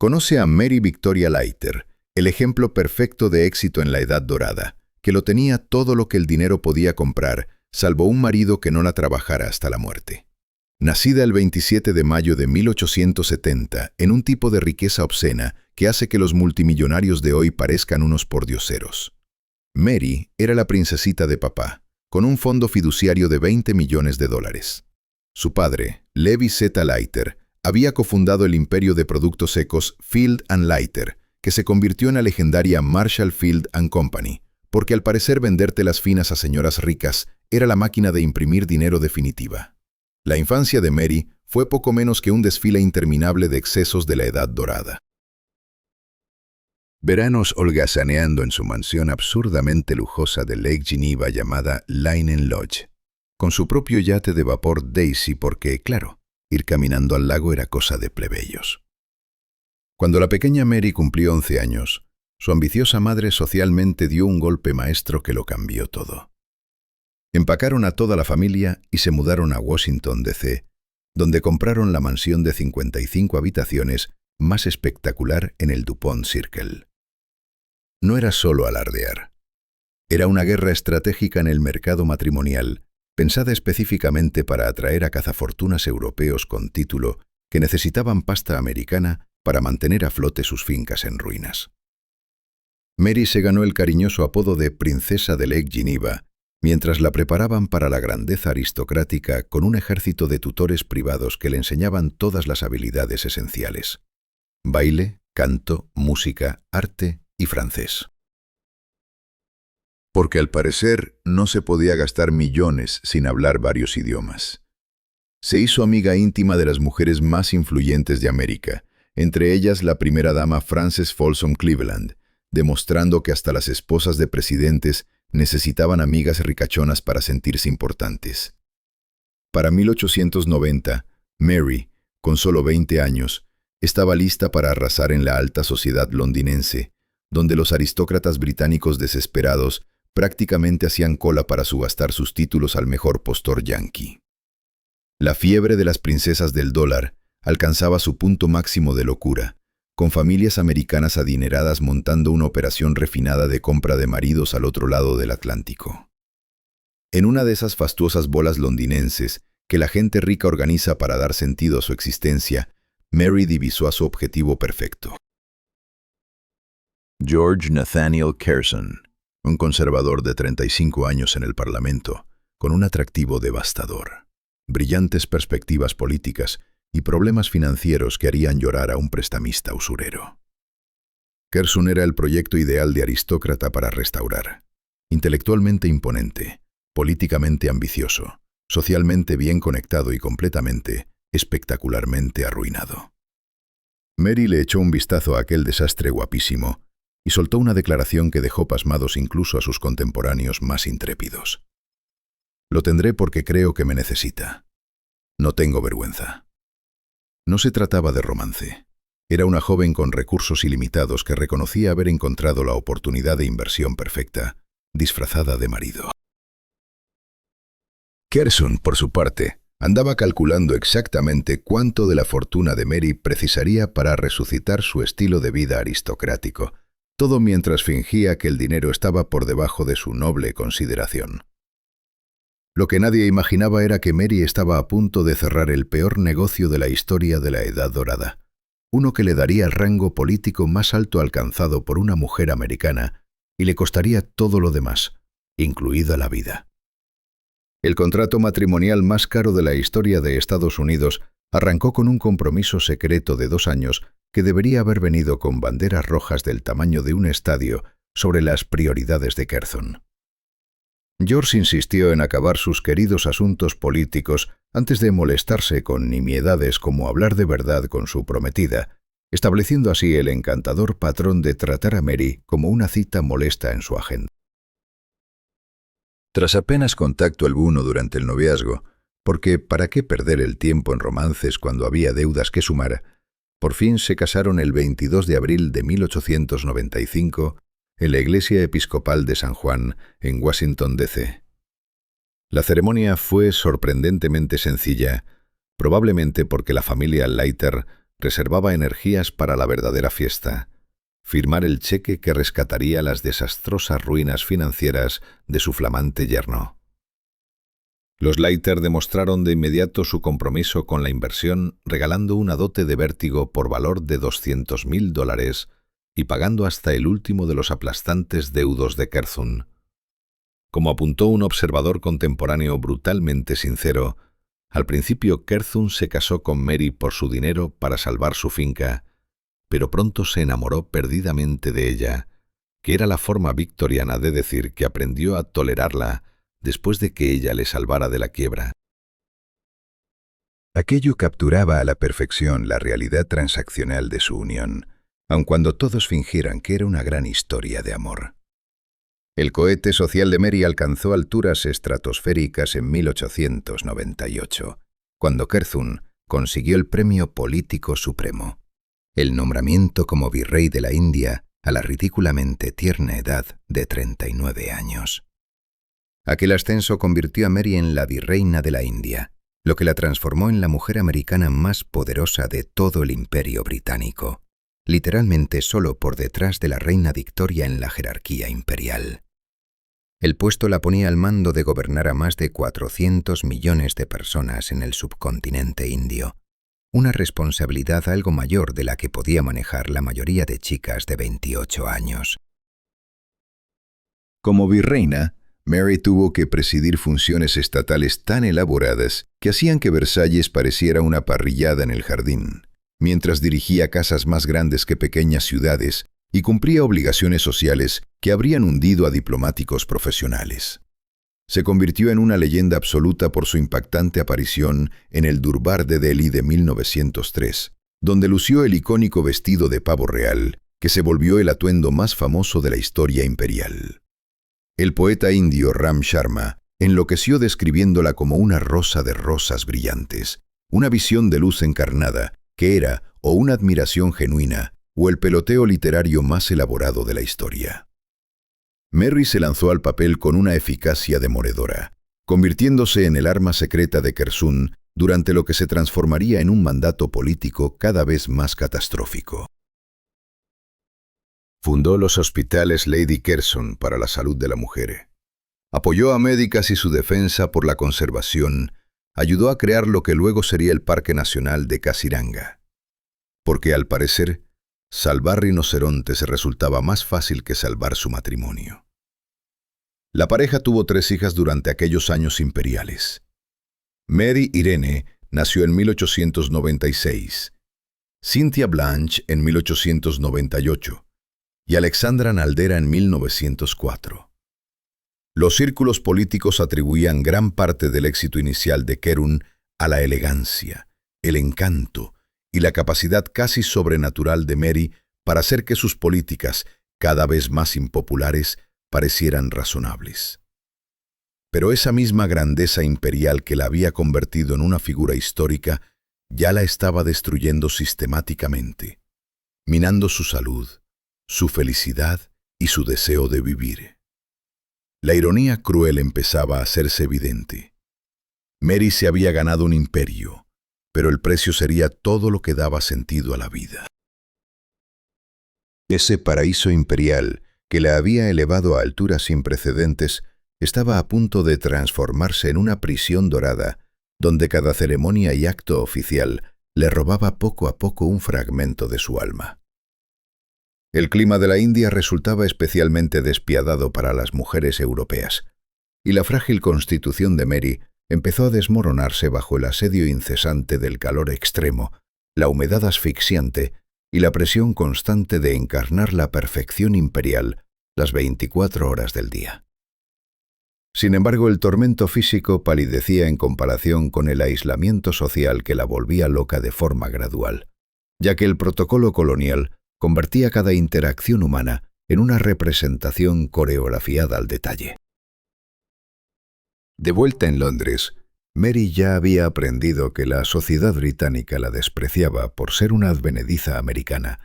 Conoce a Mary Victoria Leiter, el ejemplo perfecto de éxito en la Edad Dorada, que lo tenía todo lo que el dinero podía comprar, salvo un marido que no la trabajara hasta la muerte. Nacida el 27 de mayo de 1870 en un tipo de riqueza obscena que hace que los multimillonarios de hoy parezcan unos pordioseros. Mary era la princesita de papá, con un fondo fiduciario de $20 millones. Su padre, Levi Z. Leiter, había cofundado el imperio de productos secos Field & Leiter, que se convirtió en la legendaria Marshall Field & Company, porque al parecer vender telas finas a señoras ricas era la máquina de imprimir dinero definitiva. La infancia de Mary fue poco menos que un desfile interminable de excesos de la Edad Dorada. Veranos holgazaneando en su mansión absurdamente lujosa de Lake Geneva llamada Linen Lodge, con su propio yate de vapor Daisy porque, claro, ir caminando al lago era cosa de plebeyos. Cuando la pequeña Mary cumplió 11 años, su ambiciosa madre socialmente dio un golpe maestro que lo cambió todo. Empacaron a toda la familia y se mudaron a Washington, D.C., donde compraron la mansión de 55 habitaciones más espectacular en el DuPont Circle. No era solo alardear. Era una guerra estratégica en el mercado matrimonial, pensada específicamente para atraer a cazafortunas europeos con título que necesitaban pasta americana para mantener a flote sus fincas en ruinas. Mary se ganó el cariñoso apodo de Princesa de Lake Geneva, mientras la preparaban para la grandeza aristocrática con un ejército de tutores privados que le enseñaban todas las habilidades esenciales: baile, canto, música, arte y francés. Porque al parecer no se podía gastar millones sin hablar varios idiomas. Se hizo amiga íntima de las mujeres más influyentes de América, entre ellas la primera dama Frances Folsom Cleveland, demostrando que hasta las esposas de presidentes necesitaban amigas ricachonas para sentirse importantes. Para 1890, Mary, con solo 20 años, estaba lista para arrasar en la alta sociedad londinense, donde los aristócratas británicos desesperados prácticamente hacían cola para subastar sus títulos al mejor postor yanqui. La fiebre de las princesas del dólar alcanzaba su punto máximo de locura, con familias americanas adineradas montando una operación refinada de compra de maridos al otro lado del Atlántico. En una de esas fastuosas bolas londinenses que la gente rica organiza para dar sentido a su existencia, Mary divisó a su objetivo perfecto. George Nathaniel Curzon, un conservador de 35 años en el Parlamento, con un atractivo devastador, brillantes perspectivas políticas y problemas financieros que harían llorar a un prestamista usurero. Curzon era el proyecto ideal de aristócrata para restaurar. Intelectualmente imponente, políticamente ambicioso, socialmente bien conectado y completamente, espectacularmente arruinado. Mary le echó un vistazo a aquel desastre guapísimo y soltó una declaración que dejó pasmados incluso a sus contemporáneos más intrépidos. Lo tendré porque creo que me necesita. No tengo vergüenza. No se trataba de romance. Era una joven con recursos ilimitados que reconocía haber encontrado la oportunidad de inversión perfecta, disfrazada de marido. Curzon, por su parte, andaba calculando exactamente cuánto de la fortuna de Mary precisaría para resucitar su estilo de vida aristocrático, todo mientras fingía que el dinero estaba por debajo de su noble consideración. Lo que nadie imaginaba era que Mary estaba a punto de cerrar el peor negocio de la historia de la Edad Dorada, uno que le daría el rango político más alto alcanzado por una mujer americana y le costaría todo lo demás, incluida la vida. El contrato matrimonial más caro de la historia de Estados Unidos arrancó con un compromiso secreto de 2 años que debería haber venido con banderas rojas del tamaño de un estadio sobre las prioridades de Curzon. George insistió en acabar sus queridos asuntos políticos antes de molestarse con nimiedades como hablar de verdad con su prometida, estableciendo así el encantador patrón de tratar a Mary como una cita molesta en su agenda. Tras apenas contacto alguno durante el noviazgo, porque ¿para qué perder el tiempo en romances cuando había deudas que sumar?, por fin se casaron el 22 de abril de 1895 en la Iglesia Episcopal de San Juan, en Washington, D.C. La ceremonia fue sorprendentemente sencilla, probablemente porque la familia Leiter reservaba energías para la verdadera fiesta: firmar el cheque que rescataría las desastrosas ruinas financieras de su flamante yerno. Los Leiter demostraron de inmediato su compromiso con la inversión, regalando una dote de vértigo por valor de $200,000 y pagando hasta el último de los aplastantes deudos de Curzon. Como apuntó un observador contemporáneo brutalmente sincero, al principio Curzon se casó con Mary por su dinero para salvar su finca, pero pronto se enamoró perdidamente de ella, que era la forma victoriana de decir que aprendió a tolerarla después de que ella le salvara de la quiebra. Aquello capturaba a la perfección la realidad transaccional de su unión, aun cuando todos fingieran que era una gran historia de amor. El cohete social de Mary alcanzó alturas estratosféricas en 1898, cuando Curzon consiguió el premio político supremo, el nombramiento como virrey de la India a la ridículamente tierna edad de 39 años. Aquel ascenso convirtió a Mary en la virreina de la India, lo que la transformó en la mujer americana más poderosa de todo el Imperio Británico, literalmente solo por detrás de la reina Victoria en la jerarquía imperial. El puesto la ponía al mando de gobernar a más de 400 millones de personas en el subcontinente indio, una responsabilidad algo mayor de la que podía manejar la mayoría de chicas de 28 años. Como virreina, Mary tuvo que presidir funciones estatales tan elaboradas que hacían que Versalles pareciera una parrillada en el jardín. mientras dirigía casas más grandes que pequeñas ciudades y cumplía obligaciones sociales que habrían hundido a diplomáticos profesionales. Se convirtió en una leyenda absoluta por su impactante aparición en el Durbar de Delhi de 1903, donde lució el icónico vestido de pavo real, que se volvió el atuendo más famoso de la historia imperial. El poeta indio Ram Sharma enloqueció describiéndola como una rosa de rosas brillantes, una visión de luz encarnada, que era o una admiración genuina o el peloteo literario más elaborado de la historia. Mary se lanzó al papel con una eficacia demoledora, convirtiéndose en el arma secreta de Curzon durante lo que se transformaría en un mandato político cada vez más catastrófico. Fundó los hospitales Lady Curzon para la salud de la mujer. Apoyó a médicas y su defensa por la conservación. Ayudó a crear lo que luego sería el Parque Nacional de Kaziranga. Porque, al parecer, salvar rinocerontes resultaba más fácil que salvar su matrimonio. La pareja tuvo 3 hijas durante aquellos años imperiales. Mary Irene nació en 1896, Cynthia Blanche en 1898 y Alexandra Naldera en 1904. Los círculos políticos atribuían gran parte del éxito inicial de Curzon a la elegancia, el encanto y la capacidad casi sobrenatural de Mary para hacer que sus políticas, cada vez más impopulares, parecieran razonables. Pero esa misma grandeza imperial que la había convertido en una figura histórica ya la estaba destruyendo sistemáticamente, minando su salud, su felicidad y su deseo de vivir. La ironía cruel empezaba a hacerse evidente. Mary se había ganado un imperio, pero el precio sería todo lo que daba sentido a la vida. Ese paraíso imperial, que la había elevado a alturas sin precedentes, estaba a punto de transformarse en una prisión dorada, donde cada ceremonia y acto oficial le robaba poco a poco un fragmento de su alma. El clima de la India resultaba especialmente despiadado para las mujeres europeas, y la frágil constitución de Mary empezó a desmoronarse bajo el asedio incesante del calor extremo, la humedad asfixiante y la presión constante de encarnar la perfección imperial las 24 horas del día. Sin embargo, el tormento físico palidecía en comparación con el aislamiento social que la volvía loca de forma gradual, ya que el protocolo colonial convertía cada interacción humana en una representación coreografiada al detalle. De vuelta en Londres, Mary ya había aprendido que la sociedad británica la despreciaba por ser una advenediza americana,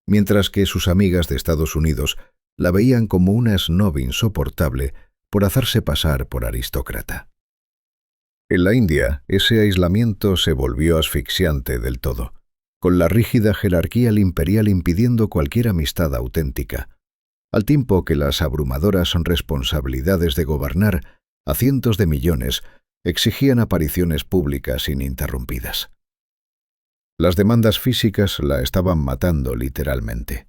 mientras que sus amigas de Estados Unidos la veían como una snob insoportable por hacerse pasar por aristócrata. En la India, ese aislamiento se volvió asfixiante del todo, con la rígida jerarquía imperial impidiendo cualquier amistad auténtica, al tiempo que las abrumadoras responsabilidades de gobernar a cientos de millones exigían apariciones públicas ininterrumpidas. Las demandas físicas la estaban matando literalmente,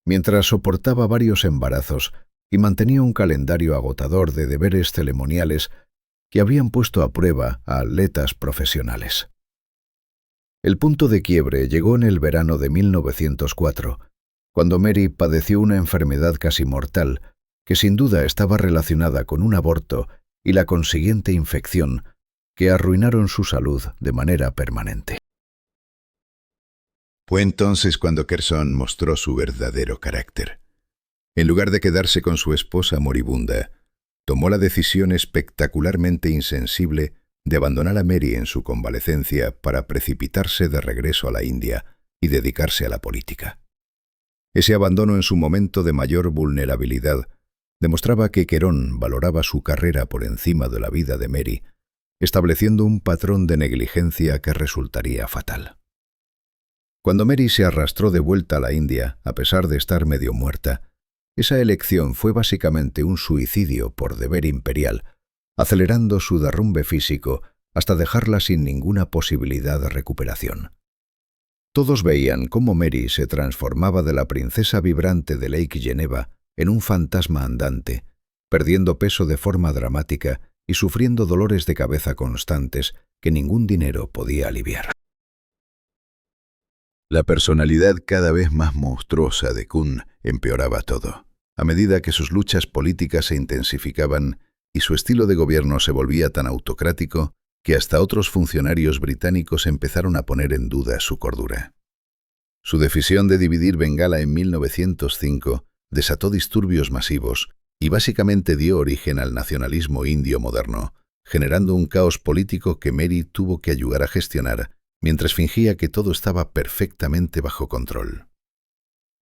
mientras soportaba varios embarazos y mantenía un calendario agotador de deberes ceremoniales que habían puesto a prueba a atletas profesionales. El punto de quiebre llegó en el verano de 1904, cuando Mary padeció una enfermedad casi mortal que sin duda estaba relacionada con un aborto y la consiguiente infección que arruinaron su salud de manera permanente. Fue entonces cuando Curzon mostró su verdadero carácter. En lugar de quedarse con su esposa moribunda, tomó la decisión espectacularmente insensible de abandonar a Mary en su convalecencia para precipitarse de regreso a la India y dedicarse a la política. Ese abandono en su momento de mayor vulnerabilidad demostraba que Curzon valoraba su carrera por encima de la vida de Mary, estableciendo un patrón de negligencia que resultaría fatal. Cuando Mary se arrastró de vuelta a la India, a pesar de estar medio muerta, esa elección fue básicamente un suicidio por deber imperial, acelerando su derrumbe físico hasta dejarla sin ninguna posibilidad de recuperación. Todos veían cómo Mary se transformaba de la princesa vibrante de Lake Geneva en un fantasma andante, perdiendo peso de forma dramática y sufriendo dolores de cabeza constantes que ningún dinero podía aliviar. La personalidad cada vez más monstruosa de Kun empeoraba todo. A medida que sus luchas políticas se intensificaban y su estilo de gobierno se volvía tan autocrático que hasta otros funcionarios británicos empezaron a poner en duda su cordura. Su decisión de dividir Bengala en 1905 desató disturbios masivos y básicamente dio origen al nacionalismo indio moderno, generando un caos político que Mary tuvo que ayudar a gestionar mientras fingía que todo estaba perfectamente bajo control.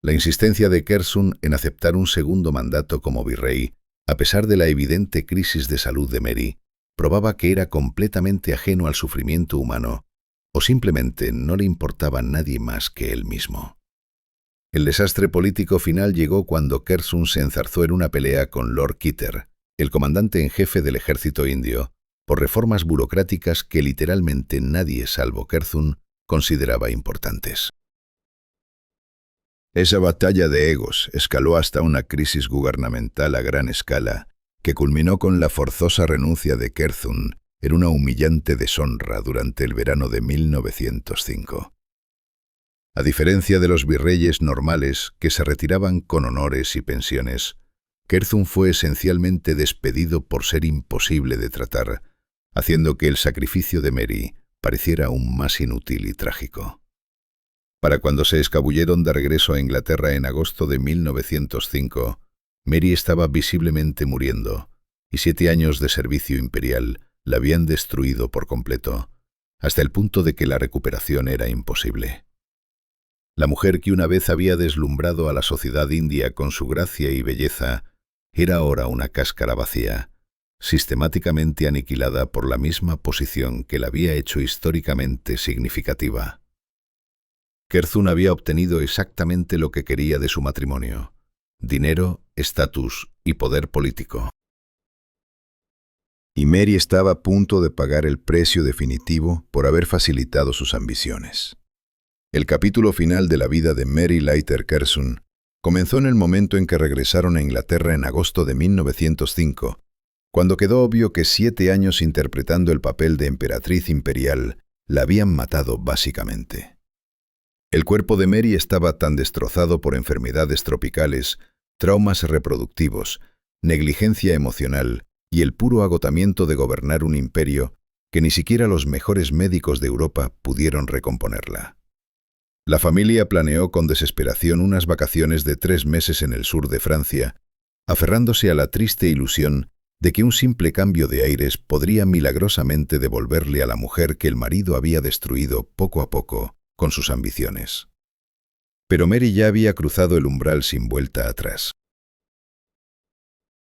La insistencia de Curzon en aceptar un segundo mandato como virrey, a pesar de la evidente crisis de salud de Mary, probaba que era completamente ajeno al sufrimiento humano o simplemente no le importaba a nadie más que él mismo. El desastre político final llegó cuando Curzon se enzarzó en una pelea con Lord Keter, el comandante en jefe del ejército indio, por reformas burocráticas que literalmente nadie salvo Curzon consideraba importantes. Esa batalla de egos escaló hasta una crisis gubernamental a gran escala que culminó con la forzosa renuncia de Curzon en una humillante deshonra durante el verano de 1905. A diferencia de los virreyes normales que se retiraban con honores y pensiones, Curzon fue esencialmente despedido por ser imposible de tratar, haciendo que el sacrificio de Mary pareciera aún más inútil y trágico. Para cuando se escabulleron de regreso a Inglaterra en agosto de 1905, Mary estaba visiblemente muriendo, y 7 años de servicio imperial la habían destruido por completo, hasta el punto de que la recuperación era imposible. La mujer que una vez había deslumbrado a la sociedad india con su gracia y belleza, era ahora una cáscara vacía, sistemáticamente aniquilada por la misma posición que la había hecho históricamente significativa. Curzon había obtenido exactamente lo que quería de su matrimonio: dinero, estatus y poder político. Y Mary estaba a punto de pagar el precio definitivo por haber facilitado sus ambiciones. El capítulo final de la vida de Mary Leiter Curzon comenzó en el momento en que regresaron a Inglaterra en agosto de 1905, cuando quedó obvio que 7 años interpretando el papel de emperatriz imperial la habían matado básicamente. El cuerpo de Mary estaba tan destrozado por enfermedades tropicales, traumas reproductivos, negligencia emocional y el puro agotamiento de gobernar un imperio que ni siquiera los mejores médicos de Europa pudieron recomponerla. La familia planeó con desesperación unas vacaciones de 3 meses en el sur de Francia, aferrándose a la triste ilusión de que un simple cambio de aires podría milagrosamente devolverle a la mujer que el marido había destruido poco a poco con sus ambiciones. Pero Mary ya había cruzado el umbral sin vuelta atrás.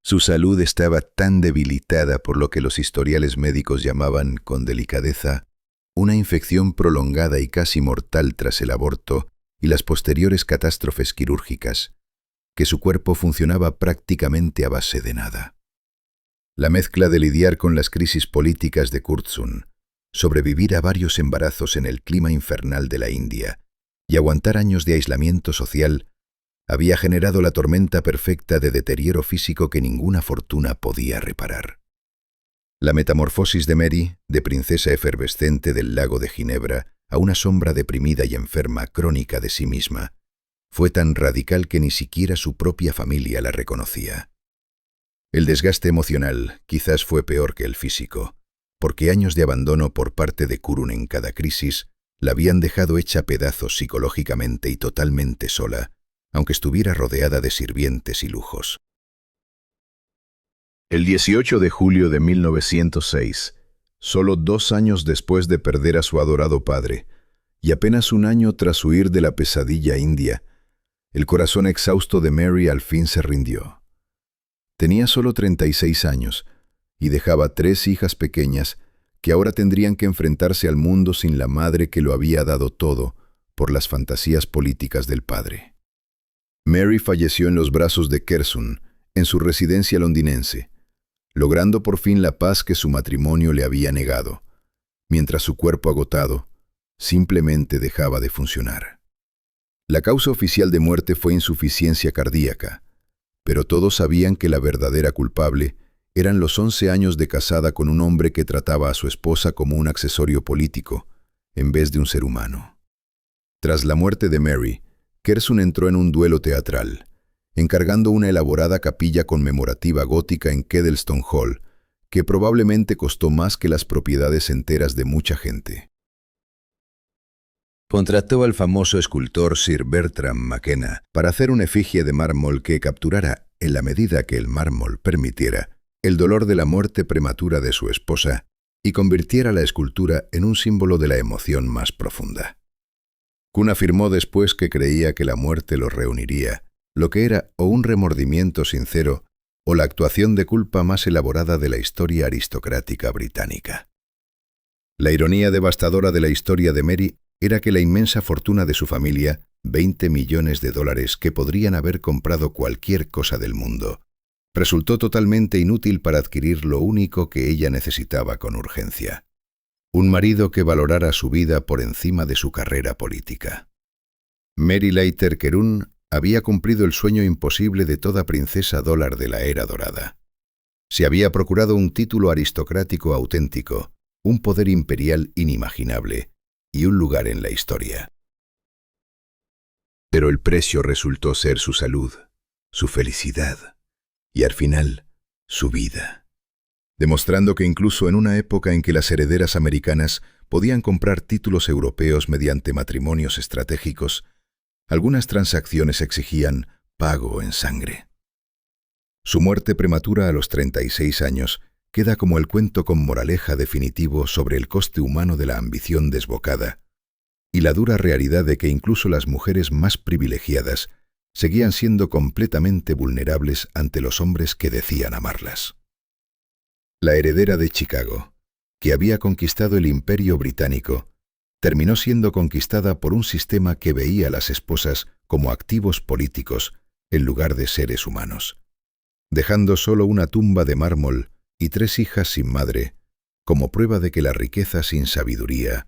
Su salud estaba tan debilitada por lo que los historiales médicos llamaban, con delicadeza, una infección prolongada y casi mortal tras el aborto y las posteriores catástrofes quirúrgicas, que su cuerpo funcionaba prácticamente a base de nada. La mezcla de lidiar con las crisis políticas de Curzon, sobrevivir a varios embarazos en el clima infernal de la India y aguantar años de aislamiento social había generado la tormenta perfecta de deterioro físico que ninguna fortuna podía reparar. La metamorfosis de Mary, de princesa efervescente del lago de Ginebra a una sombra deprimida y enferma crónica de sí misma, fue tan radical que ni siquiera su propia familia la reconocía. El desgaste emocional quizás fue peor que el físico, porque años de abandono por parte de Curzon en cada crisis la habían dejado hecha pedazos psicológicamente y totalmente sola, aunque estuviera rodeada de sirvientes y lujos. El 18 de julio de 1906, solo 2 años después de perder a su adorado padre, y apenas 1 año tras huir de la pesadilla india, el corazón exhausto de Mary al fin se rindió. Tenía solo 36 años y dejaba 3 hijas pequeñas que ahora tendrían que enfrentarse al mundo sin la madre que lo había dado todo por las fantasías políticas del padre. Mary falleció en los brazos de Curzon, en su residencia londinense, logrando por fin la paz que su matrimonio le había negado, mientras su cuerpo agotado simplemente dejaba de funcionar. La causa oficial de muerte fue insuficiencia cardíaca, pero todos sabían que la verdadera culpable eran los 11 años de casada con un hombre que trataba a su esposa como un accesorio político, en vez de un ser humano. Tras la muerte de Mary, Kersun entró en un duelo teatral, encargando una elaborada capilla conmemorativa gótica en Kedleston Hall, que probablemente costó más que las propiedades enteras de mucha gente. Contrató al famoso escultor Sir Bertram McKenna para hacer una efigie de mármol que capturara, en la medida que el mármol permitiera, el dolor de la muerte prematura de su esposa y convirtiera la escultura en un símbolo de la emoción más profunda. Kuhn afirmó después que creía que la muerte los reuniría, lo que era o un remordimiento sincero o la actuación de culpa más elaborada de la historia aristocrática británica. La ironía devastadora de la historia de Mary era que la inmensa fortuna de su familia, $20 millones que podrían haber comprado cualquier cosa del mundo, resultó totalmente inútil para adquirir lo único que ella necesitaba con urgencia: un marido que valorara su vida por encima de su carrera política. Mary Leiter Kerun había cumplido el sueño imposible de toda princesa dólar de la era dorada. Se había procurado un título aristocrático auténtico, un poder imperial inimaginable y un lugar en la historia. Pero el precio resultó ser su salud, su felicidad y, al final, su vida, demostrando que incluso en una época en que las herederas americanas podían comprar títulos europeos mediante matrimonios estratégicos, algunas transacciones exigían pago en sangre. Su muerte prematura a los 36 años queda como el cuento con moraleja definitivo sobre el coste humano de la ambición desbocada y la dura realidad de que incluso las mujeres más privilegiadas seguían siendo completamente vulnerables ante los hombres que decían amarlas. La heredera de Chicago, que había conquistado el Imperio Británico, terminó siendo conquistada por un sistema que veía a las esposas como activos políticos en lugar de seres humanos, dejando solo una tumba de mármol y 3 hijas sin madre, como prueba de que la riqueza sin sabiduría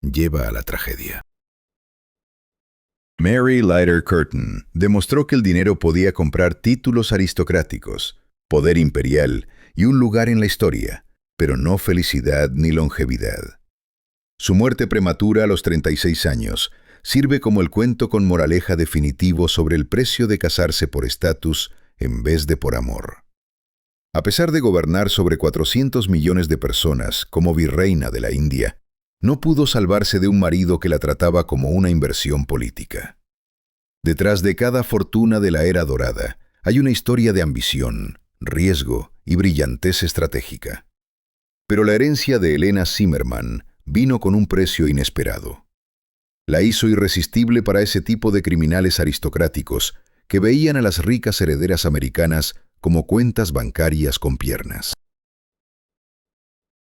lleva a la tragedia. Mary Leiter Curtin demostró que el dinero podía comprar títulos aristocráticos, poder imperial y un lugar en la historia, pero no felicidad ni longevidad. Su muerte prematura a los 36 años sirve como el cuento con moraleja definitivo sobre el precio de casarse por estatus en vez de por amor. A pesar de gobernar sobre 400 millones de personas como virreina de la India, no pudo salvarse de un marido que la trataba como una inversión política. Detrás de cada fortuna de la era dorada hay una historia de ambición, riesgo y brillantez estratégica. Pero la herencia de Helena Zimmermann vino con un precio inesperado. La hizo irresistible para ese tipo de criminales aristocráticos que veían a las ricas herederas americanas como cuentas bancarias con piernas.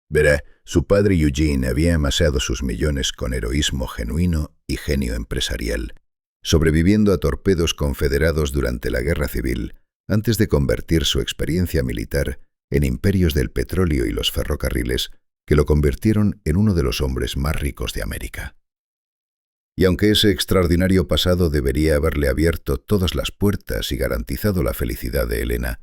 Verá, su padre Eugene había amasado sus millones con heroísmo genuino y genio empresarial, sobreviviendo a torpedos confederados durante la Guerra Civil, antes de convertir su experiencia militar en imperios del petróleo y los ferrocarriles que lo convirtieron en uno de los hombres más ricos de América. Y aunque ese extraordinario pasado debería haberle abierto todas las puertas y garantizado la felicidad de Helena,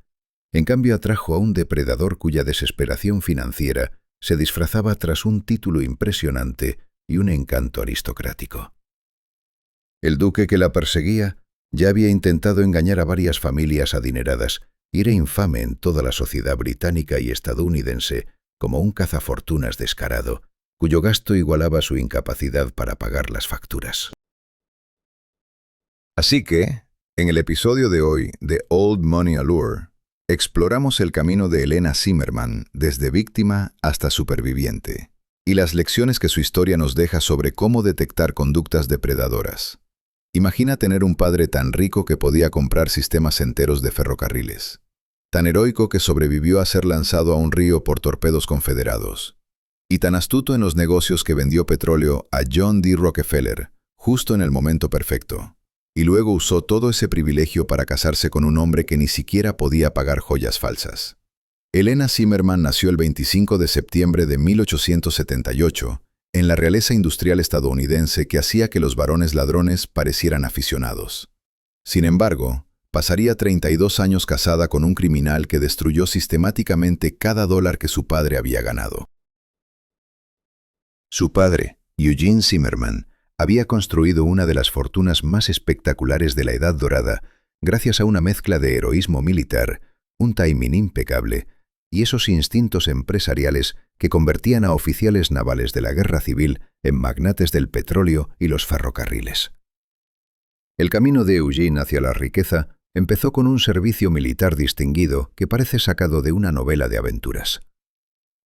en cambio atrajo a un depredador cuya desesperación financiera se disfrazaba tras un título impresionante y un encanto aristocrático. El duque que la perseguía ya había intentado engañar a varias familias adineradas y era infame en toda la sociedad británica y estadounidense como un cazafortunas descarado, cuyo gasto igualaba su incapacidad para pagar las facturas. Así que, en el episodio de hoy de Old Money Allure, exploramos el camino de Helena Zimmermann desde víctima hasta superviviente y las lecciones que su historia nos deja sobre cómo detectar conductas depredadoras. Imagina tener un padre tan rico que podía comprar sistemas enteros de ferrocarriles, tan heroico que sobrevivió a ser lanzado a un río por torpedos confederados, y tan astuto en los negocios que vendió petróleo a John D. Rockefeller justo en el momento perfecto, y luego usó todo ese privilegio para casarse con un hombre que ni siquiera podía pagar joyas falsas. Helena Zimmermann nació el 25 de septiembre de 1878 en la realeza industrial estadounidense que hacía que los varones ladrones parecieran aficionados. Sin embargo, pasaría 32 años casada con un criminal que destruyó sistemáticamente cada dólar que su padre había ganado. Su padre, Eugene Zimmermann, había construido una de las fortunas más espectaculares de la Edad Dorada gracias a una mezcla de heroísmo militar, un timing impecable y esos instintos empresariales que convertían a oficiales navales de la guerra civil en magnates del petróleo y los ferrocarriles. El camino de Eugene hacia la riqueza empezó con un servicio militar distinguido que parece sacado de una novela de aventuras.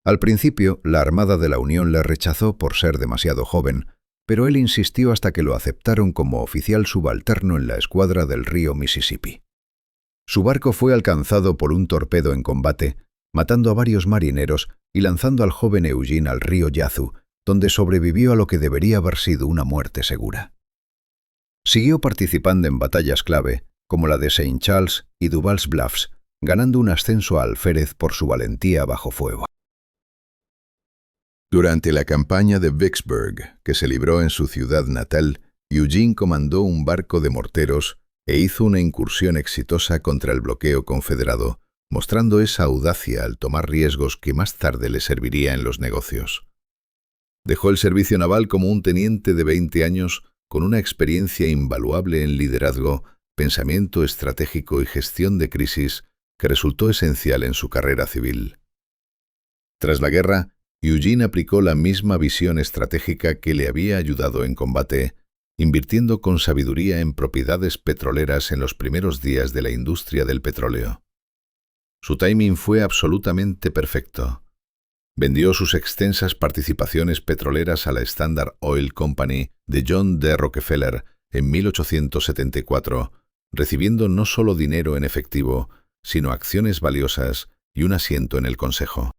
Al principio, la Armada de la Unión le rechazó por ser demasiado joven, pero él insistió hasta que lo aceptaron como oficial subalterno en la escuadra del río Mississippi. Su barco fue alcanzado por un torpedo en combate, matando a varios marineros y lanzando al joven Eugene al río Yazoo, donde sobrevivió a lo que debería haber sido una muerte segura. Siguió participando en batallas clave, como la de St. Charles y Duval's Bluffs, ganando un ascenso a alférez por su valentía bajo fuego. Durante la campaña de Vicksburg, que se libró en su ciudad natal, Eugene comandó un barco de morteros e hizo una incursión exitosa contra el bloqueo confederado, mostrando esa audacia al tomar riesgos que más tarde le serviría en los negocios. Dejó el servicio naval como un teniente de 20 años con una experiencia invaluable en liderazgo, pensamiento estratégico y gestión de crisis que resultó esencial en su carrera civil. Tras la guerra, Eugene aplicó la misma visión estratégica que le había ayudado en combate, invirtiendo con sabiduría en propiedades petroleras en los primeros días de la industria del petróleo. Su timing fue absolutamente perfecto. Vendió sus extensas participaciones petroleras a la Standard Oil Company de John D. Rockefeller en 1874, recibiendo no solo dinero en efectivo, sino acciones valiosas y un asiento en el consejo.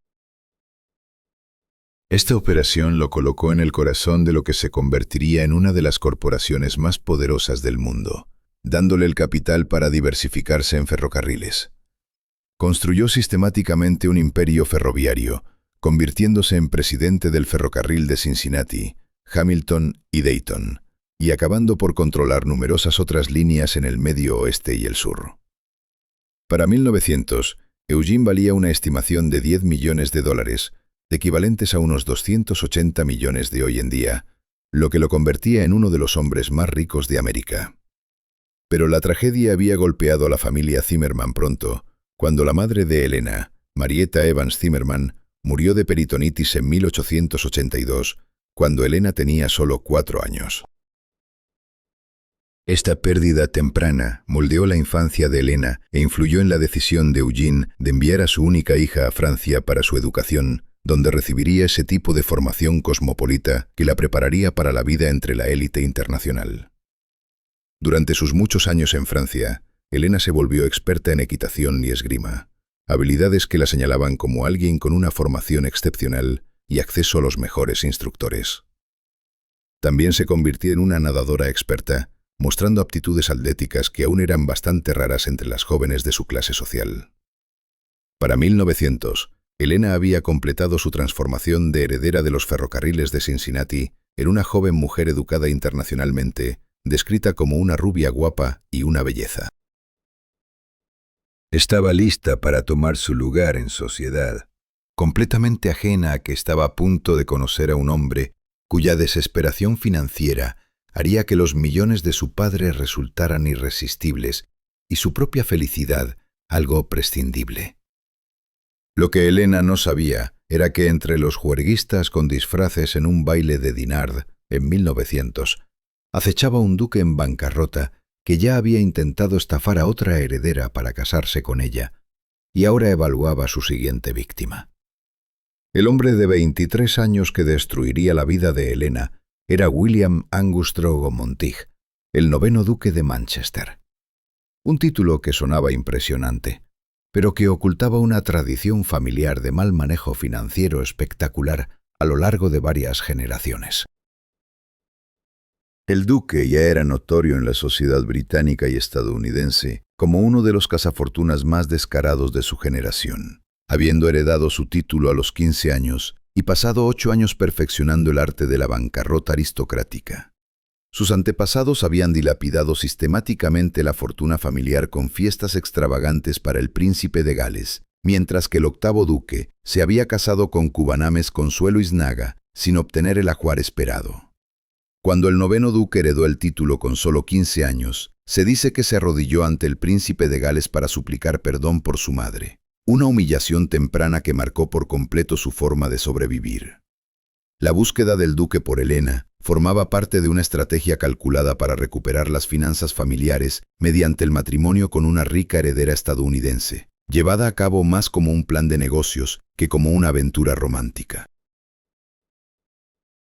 Esta operación lo colocó en el corazón de lo que se convertiría en una de las corporaciones más poderosas del mundo, dándole el capital para diversificarse en ferrocarriles. Construyó sistemáticamente un imperio ferroviario, convirtiéndose en presidente del ferrocarril de Cincinnati, Hamilton y Dayton, y acabando por controlar numerosas otras líneas en el Medio Oeste y el Sur. Para 1900, Eugene valía una estimación de $10 millones, equivalentes a unos 280 millones de hoy en día, lo que lo convertía en uno de los hombres más ricos de América. Pero la tragedia había golpeado a la familia Zimmerman pronto, cuando la madre de Elena, Marietta Evans Zimmerman, murió de peritonitis en 1882, cuando Elena tenía solo 4 años. Esta pérdida temprana moldeó la infancia de Elena e influyó en la decisión de Eugene de enviar a su única hija a Francia para su educación, donde recibiría ese tipo de formación cosmopolita que la prepararía para la vida entre la élite internacional. Durante sus muchos años en Francia, Elena se volvió experta en equitación y esgrima, habilidades que la señalaban como alguien con una formación excepcional y acceso a los mejores instructores. También se convirtió en una nadadora experta, mostrando aptitudes atléticas que aún eran bastante raras entre las jóvenes de su clase social. Para 1900, Elena había completado su transformación de heredera de los ferrocarriles de Cincinnati en una joven mujer educada internacionalmente, descrita como una rubia guapa y una belleza. Estaba lista para tomar su lugar en sociedad, completamente ajena a que estaba a punto de conocer a un hombre cuya desesperación financiera haría que los millones de su padre resultaran irresistibles y su propia felicidad algo prescindible. Lo que Elena no sabía era que entre los juerguistas con disfraces en un baile de Dinard en 1900, acechaba un duque en bancarrota que ya había intentado estafar a otra heredera para casarse con ella, y ahora evaluaba su siguiente víctima. El hombre de 23 años que destruiría la vida de Elena era William Angus Drogo Monteith, el 9º duque de Manchester. Un título que sonaba impresionante, pero que ocultaba una tradición familiar de mal manejo financiero espectacular a lo largo de varias generaciones. El duque ya era notorio en la sociedad británica y estadounidense como uno de los cazafortunas más descarados de su generación, habiendo heredado su título a los 15 años y pasado 8 años perfeccionando el arte de la bancarrota aristocrática. Sus antepasados habían dilapidado sistemáticamente la fortuna familiar con fiestas extravagantes para el príncipe de Gales, mientras que el 8º duque se había casado con Cubanames Consuelo Isnaga sin obtener el ajuar esperado. Cuando el noveno duque heredó el título con solo 15 años, se dice que se arrodilló ante el príncipe de Gales para suplicar perdón por su madre, una humillación temprana que marcó por completo su forma de sobrevivir. La búsqueda del duque por Helena formaba parte de una estrategia calculada para recuperar las finanzas familiares mediante el matrimonio con una rica heredera estadounidense, llevada a cabo más como un plan de negocios que como una aventura romántica.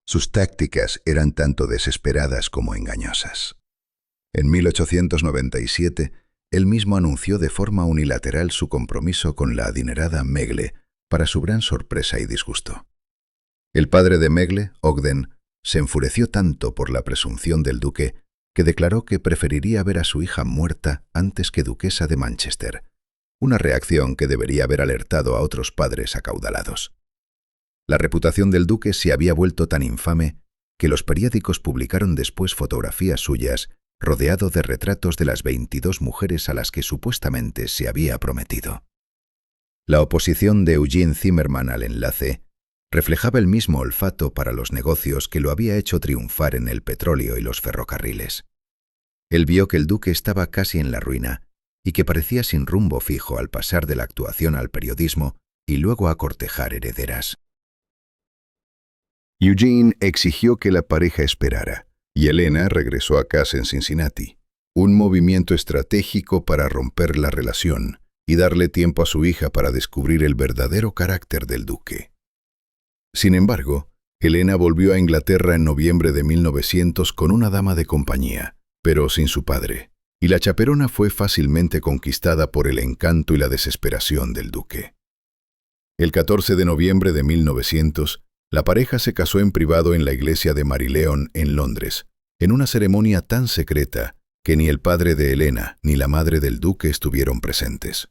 Sus tácticas eran tanto desesperadas como engañosas. En 1897, él mismo anunció de forma unilateral su compromiso con la adinerada Megle, para su gran sorpresa y disgusto. El padre de Megle, Ogden, se enfureció tanto por la presunción del duque que declaró que preferiría ver a su hija muerta antes que duquesa de Manchester, una reacción que debería haber alertado a otros padres acaudalados. La reputación del duque se había vuelto tan infame que los periódicos publicaron después fotografías suyas rodeado de retratos de las 22 mujeres a las que supuestamente se había prometido. La oposición de Eugene Zimmerman al enlace reflejaba el mismo olfato para los negocios que lo había hecho triunfar en el petróleo y los ferrocarriles. Él vio que el duque estaba casi en la ruina y que parecía sin rumbo fijo al pasar de la actuación al periodismo y luego a cortejar herederas. Eugene exigió que la pareja esperara, y Helena regresó a casa en Cincinnati, un movimiento estratégico para romper la relación y darle tiempo a su hija para descubrir el verdadero carácter del duque. Sin embargo, Helena volvió a Inglaterra en noviembre de 1900 con una dama de compañía, pero sin su padre, y la chaperona fue fácilmente conquistada por el encanto y la desesperación del duque. El 14 de noviembre de 1900, la pareja se casó en privado en la iglesia de Marileon, en Londres, en una ceremonia tan secreta que ni el padre de Helena ni la madre del duque estuvieron presentes.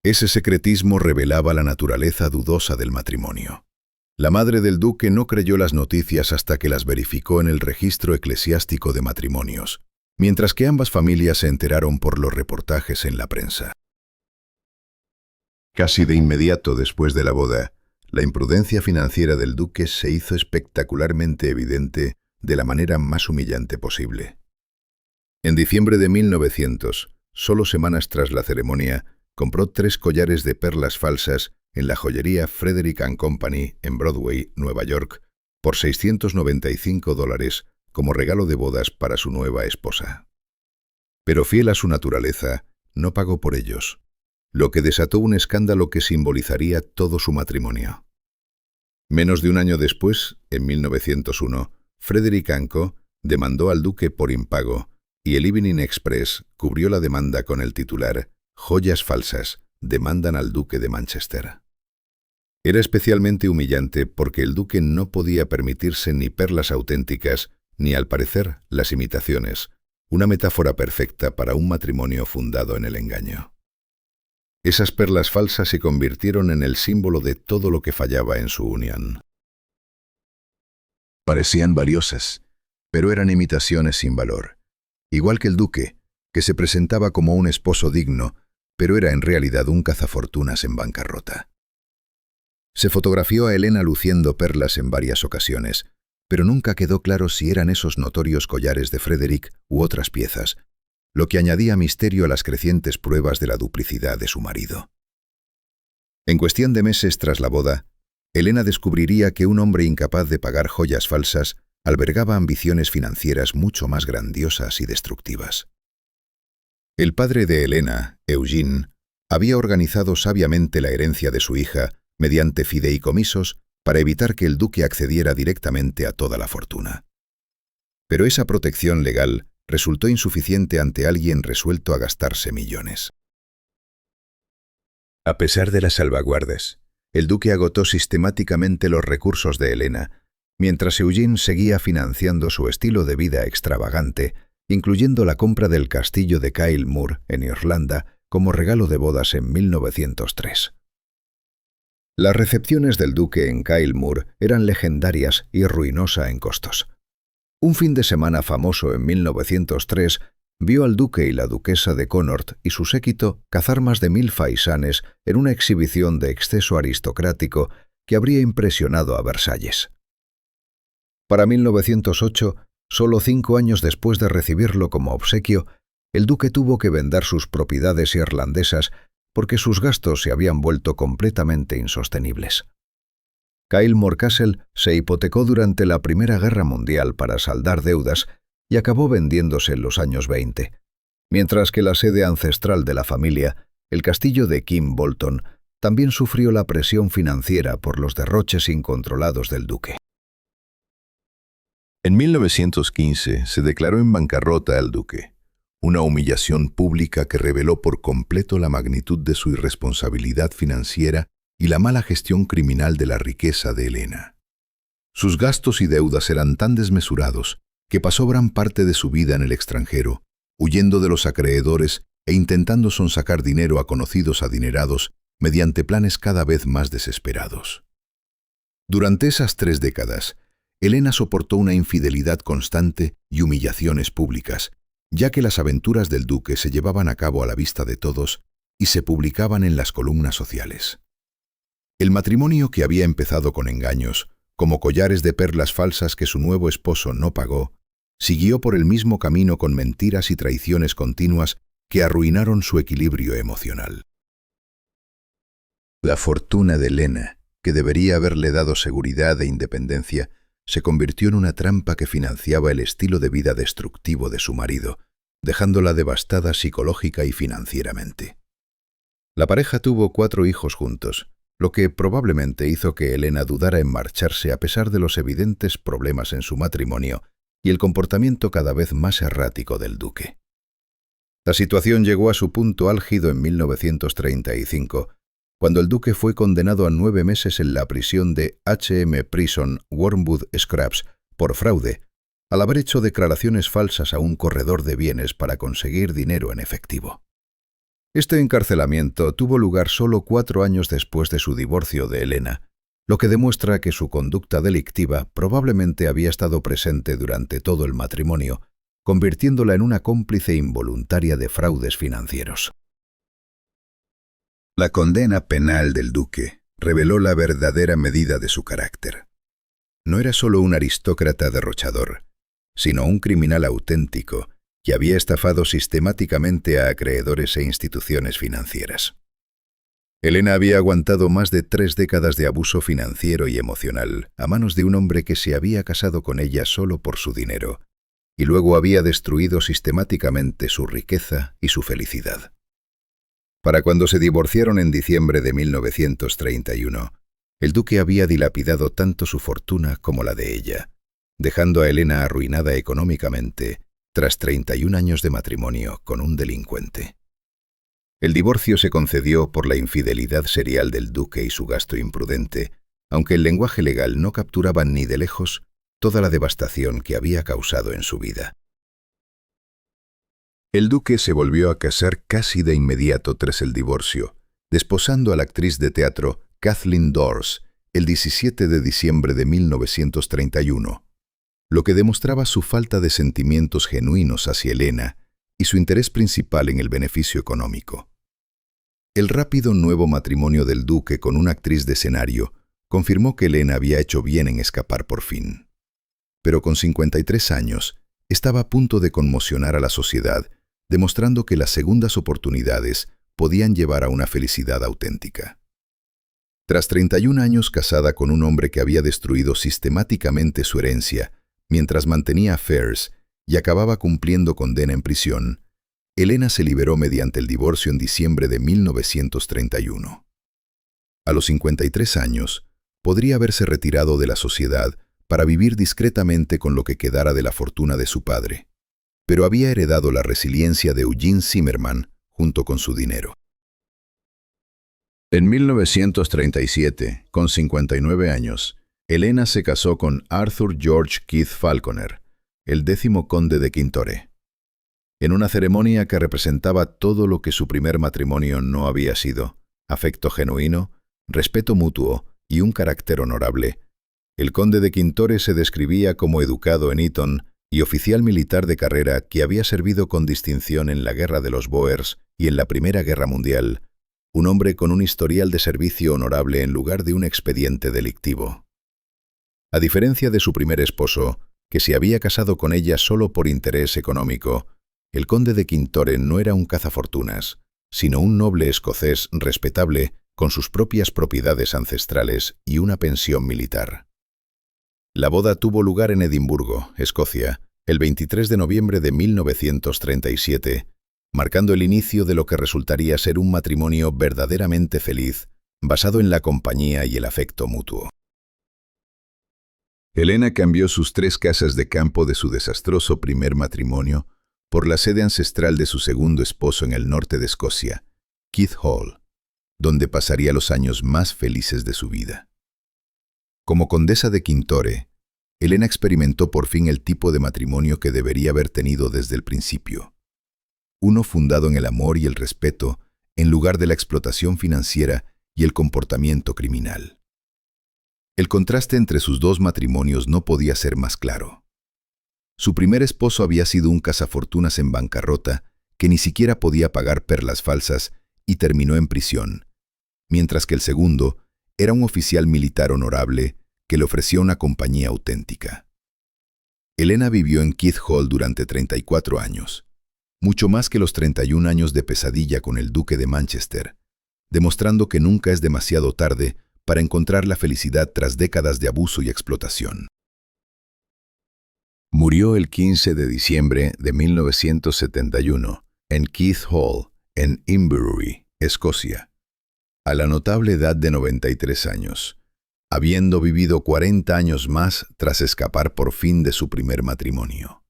Ese secretismo revelaba la naturaleza dudosa del matrimonio. La madre del duque no creyó las noticias hasta que las verificó en el registro eclesiástico de matrimonios, mientras que ambas familias se enteraron por los reportajes en la prensa. Casi de inmediato después de la boda, la imprudencia financiera del duque se hizo espectacularmente evidente de la manera más humillante posible. En diciembre de 1900, solo semanas tras la ceremonia, compró 3 collares de perlas falsas en la joyería Frederick & Company en Broadway, Nueva York, por $695 como regalo de bodas para su nueva esposa. Pero fiel a su naturaleza, no pagó por ellos, lo que desató un escándalo que simbolizaría todo su matrimonio. Menos de un año después, en 1901, Frederick & Co. demandó al duque por impago y el Evening Express cubrió la demanda con el titular «Joyas falsas demandan al duque de Manchester». Era especialmente humillante porque el duque no podía permitirse ni perlas auténticas ni, al parecer, las imitaciones, una metáfora perfecta para un matrimonio fundado en el engaño. Esas perlas falsas se convirtieron en el símbolo de todo lo que fallaba en su unión. Parecían valiosas, pero eran imitaciones sin valor. Igual que el duque, que se presentaba como un esposo digno, pero era en realidad un cazafortunas en bancarrota. Se fotografió a Helena luciendo perlas en varias ocasiones, pero nunca quedó claro si eran esos notorios collares de Frederick u otras piezas, lo que añadía misterio a las crecientes pruebas de la duplicidad de su marido. En cuestión de meses tras la boda, Helena descubriría que un hombre incapaz de pagar joyas falsas albergaba ambiciones financieras mucho más grandiosas y destructivas. El padre de Helena, Eugene, había organizado sabiamente la herencia de su hija mediante fideicomisos para evitar que el duque accediera directamente a toda la fortuna. Pero esa protección legal resultó insuficiente ante alguien resuelto a gastarse millones. A pesar de las salvaguardas, el duque agotó sistemáticamente los recursos de Helena, mientras Eugene seguía financiando su estilo de vida extravagante, incluyendo la compra del castillo de Kyle Moor en Irlanda como regalo de bodas en 1903. Las recepciones del duque en Kyle Moor eran legendarias y ruinosa en costos. Un fin de semana famoso en 1903 vio al duque y la duquesa de Connaught y su séquito cazar más de 1000 faisanes en una exhibición de exceso aristocrático que habría impresionado a Versalles. Para 1908, solo 5 años después de recibirlo como obsequio, el duque tuvo que vender sus propiedades irlandesas porque sus gastos se habían vuelto completamente insostenibles. Kylemore Castle se hipotecó durante la Primera Guerra Mundial para saldar deudas y acabó vendiéndose en los años 20, mientras que la sede ancestral de la familia, el castillo de Kimbolton, también sufrió la presión financiera por los derroches incontrolados del duque. En 1915 se declaró en bancarrota al duque, una humillación pública que reveló por completo la magnitud de su irresponsabilidad financiera y la mala gestión criminal de la riqueza de Helena. Sus gastos y deudas eran tan desmesurados que pasó gran parte de su vida en el extranjero, huyendo de los acreedores e intentando sonsacar dinero a conocidos adinerados mediante planes cada vez más desesperados. Durante esas 3 décadas, Helena soportó una infidelidad constante y humillaciones públicas, ya que las aventuras del duque se llevaban a cabo a la vista de todos y se publicaban en las columnas sociales. El matrimonio, que había empezado con engaños, como collares de perlas falsas que su nuevo esposo no pagó, siguió por el mismo camino con mentiras y traiciones continuas que arruinaron su equilibrio emocional. La fortuna de Helena, que debería haberle dado seguridad e independencia, se convirtió en una trampa que financiaba el estilo de vida destructivo de su marido, dejándola devastada psicológica y financieramente. La pareja tuvo 4 hijos juntos, lo que probablemente hizo que Helena dudara en marcharse a pesar de los evidentes problemas en su matrimonio y el comportamiento cada vez más errático del duque. La situación llegó a su punto álgido en 1935, cuando el duque fue condenado a 9 meses en la prisión de H.M. Prison, Wormwood Scrubs, por fraude, al haber hecho declaraciones falsas a un corredor de bienes para conseguir dinero en efectivo. Este encarcelamiento tuvo lugar solo 4 años después de su divorcio de Helena, lo que demuestra que su conducta delictiva probablemente había estado presente durante todo el matrimonio, convirtiéndola en una cómplice involuntaria de fraudes financieros. La condena penal del duque reveló la verdadera medida de su carácter. No era solo un aristócrata derrochador, sino un criminal auténtico que había estafado sistemáticamente a acreedores e instituciones financieras. Helena había aguantado más de 3 décadas de abuso financiero y emocional a manos de un hombre que se había casado con ella solo por su dinero, y luego había destruido sistemáticamente su riqueza y su felicidad. Para cuando se divorciaron en diciembre de 1931, el duque había dilapidado tanto su fortuna como la de ella, dejando a Helena arruinada económicamente tras 31 años de matrimonio con un delincuente. El divorcio se concedió por la infidelidad serial del duque y su gasto imprudente, aunque el lenguaje legal no capturaba ni de lejos toda la devastación que había causado en su vida. El duque se volvió a casar casi de inmediato tras el divorcio, desposando a la actriz de teatro Kathleen Dors el 17 de diciembre de 1931, lo que demostraba su falta de sentimientos genuinos hacia Helena y su interés principal en el beneficio económico. El rápido nuevo matrimonio del duque con una actriz de escenario confirmó que Helena había hecho bien en escapar por fin. Pero con 53 años, estaba a punto de conmocionar a la sociedad, demostrando que las segundas oportunidades podían llevar a una felicidad auténtica. Tras 31 años casada con un hombre que había destruido sistemáticamente su herencia, mientras mantenía affairs y acababa cumpliendo condena en prisión, Helena se liberó mediante el divorcio en diciembre de 1931. A los 53 años, podría haberse retirado de la sociedad para vivir discretamente con lo que quedara de la fortuna de su padre, pero había heredado la resiliencia de Eugene Zimmerman junto con su dinero. En 1937, con 59 años, Helena se casó con Arthur George Keith Falconer, el 10º conde de Kintore, en una ceremonia que representaba todo lo que su primer matrimonio no había sido: afecto genuino, respeto mutuo y un carácter honorable. El conde de Kintore se describía como educado en Eton y oficial militar de carrera que había servido con distinción en la Guerra de los Boers y en la Primera Guerra Mundial, un hombre con un historial de servicio honorable en lugar de un expediente delictivo. A diferencia de su primer esposo, que se había casado con ella solo por interés económico, el conde de Kintore no era un cazafortunas, sino un noble escocés respetable con sus propias propiedades ancestrales y una pensión militar. La boda tuvo lugar en Edimburgo, Escocia, el 23 de noviembre de 1937, marcando el inicio de lo que resultaría ser un matrimonio verdaderamente feliz, basado en la compañía y el afecto mutuo. Helena cambió sus 3 casas de campo de su desastroso primer matrimonio por la sede ancestral de su segundo esposo en el norte de Escocia, Keith Hall, donde pasaría los años más felices de su vida. Como condesa de Kintore, Helena experimentó por fin el tipo de matrimonio que debería haber tenido desde el principio. Uno fundado en el amor y el respeto, en lugar de la explotación financiera y el comportamiento criminal. El contraste entre sus 2 matrimonios no podía ser más claro. Su primer esposo había sido un cazafortunas en bancarrota que ni siquiera podía pagar perlas falsas y terminó en prisión, mientras que el segundo era un oficial militar honorable que le ofrecía una compañía auténtica. Helena vivió en Keith Hall durante 34 años, mucho más que los 31 años de pesadilla con el duque de Manchester, demostrando que nunca es demasiado tarde para encontrar la felicidad tras décadas de abuso y explotación. Murió el 15 de diciembre de 1971 en Keith Hall, en Inverurie, Escocia, a la notable edad de 93 años, habiendo vivido 40 años más tras escapar por fin de su primer matrimonio.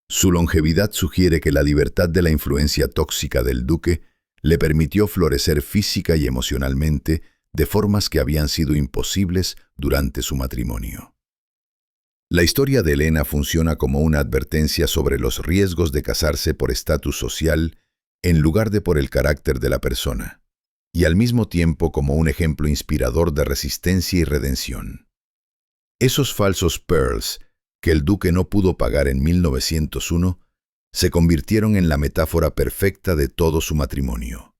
Su longevidad sugiere que la libertad de la influencia tóxica del duque le permitió florecer física y emocionalmente de formas que habían sido imposibles durante su matrimonio. La historia de Helena funciona como una advertencia sobre los riesgos de casarse por estatus social en lugar de por el carácter de la persona, y al mismo tiempo como un ejemplo inspirador de resistencia y redención. Esos falsos pearls que el duque no pudo pagar en 1901 se convirtieron en la metáfora perfecta de todo su matrimonio.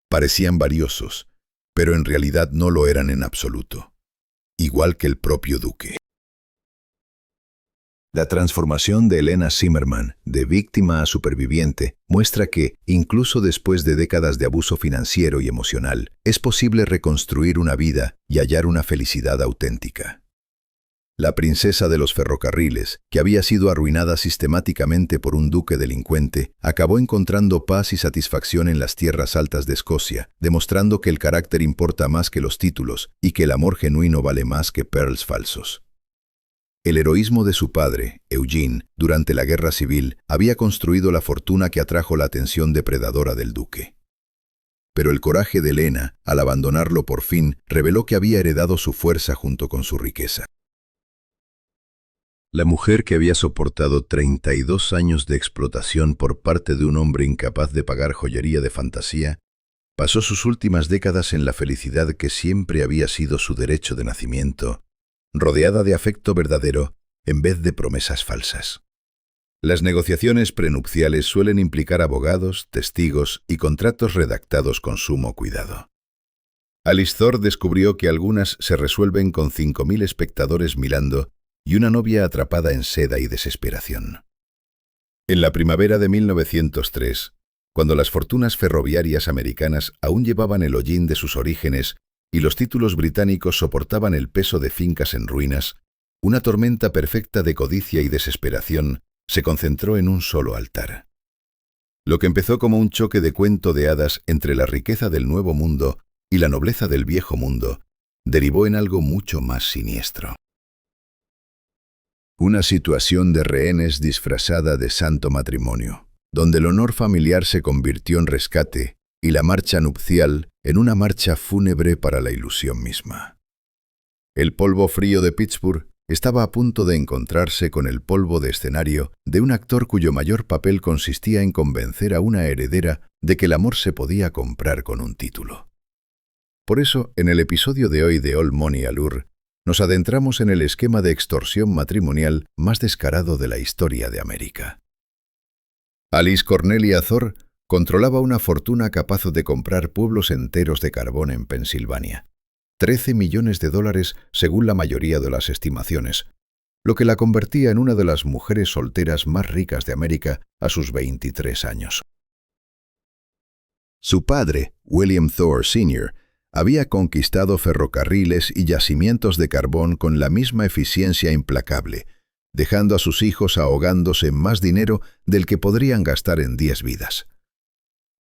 Parecían valiosos, pero en realidad no lo eran en absoluto, igual que el propio duque. La transformación de Helena Zimmerman, de víctima a superviviente, muestra que, incluso después de décadas de abuso financiero y emocional, es posible reconstruir una vida y hallar una felicidad auténtica. La princesa de los ferrocarriles, que había sido arruinada sistemáticamente por un duque delincuente, acabó encontrando paz y satisfacción en las tierras altas de Escocia, demostrando que el carácter importa más que los títulos y que el amor genuino vale más que pearls falsos. El heroísmo de su padre, Eugene, durante la Guerra Civil, había construido la fortuna que atrajo la atención depredadora del duque. Pero el coraje de Helena, al abandonarlo por fin, reveló que había heredado su fuerza junto con su riqueza. La mujer que había soportado 32 años de explotación por parte de un hombre incapaz de pagar joyería de fantasía, pasó sus últimas décadas en la felicidad que siempre había sido su derecho de nacimiento, rodeada de afecto verdadero en vez de promesas falsas. Las negociaciones prenupciales suelen implicar abogados, testigos y contratos redactados con sumo cuidado. Alice Thor descubrió que algunas se resuelven con 5.000 espectadores mirando y una novia atrapada en seda y desesperación. En la primavera de 1903, cuando las fortunas ferroviarias americanas aún llevaban el hollín de sus orígenes y los títulos británicos soportaban el peso de fincas en ruinas, una tormenta perfecta de codicia y desesperación se concentró en un solo altar. Lo que empezó como un choque de cuento de hadas entre la riqueza del Nuevo Mundo y la nobleza del Viejo Mundo, derivó en algo mucho más siniestro. Una situación de rehenes disfrazada de santo matrimonio, donde el honor familiar se convirtió en rescate y la marcha nupcial en una marcha fúnebre para la ilusión misma. El polvo frío de Pittsburgh estaba a punto de encontrarse con el polvo de escenario de un actor cuyo mayor papel consistía en convencer a una heredera de que el amor se podía comprar con un título. Por eso, en el episodio de hoy de All Money Allure, nos adentramos en el esquema de extorsión matrimonial más descarado de la historia de América. Alice Cornelia Thor controlaba una fortuna capaz de comprar pueblos enteros de carbón en Pensilvania. $13 millones según la mayoría de las estimaciones, lo que la convertía en una de las mujeres solteras más ricas de América a sus 23 años. Su padre, William Thor Sr., había conquistado ferrocarriles y yacimientos de carbón con la misma eficiencia implacable, dejando a sus hijos ahogándose en más dinero del que podrían gastar en 10 vidas.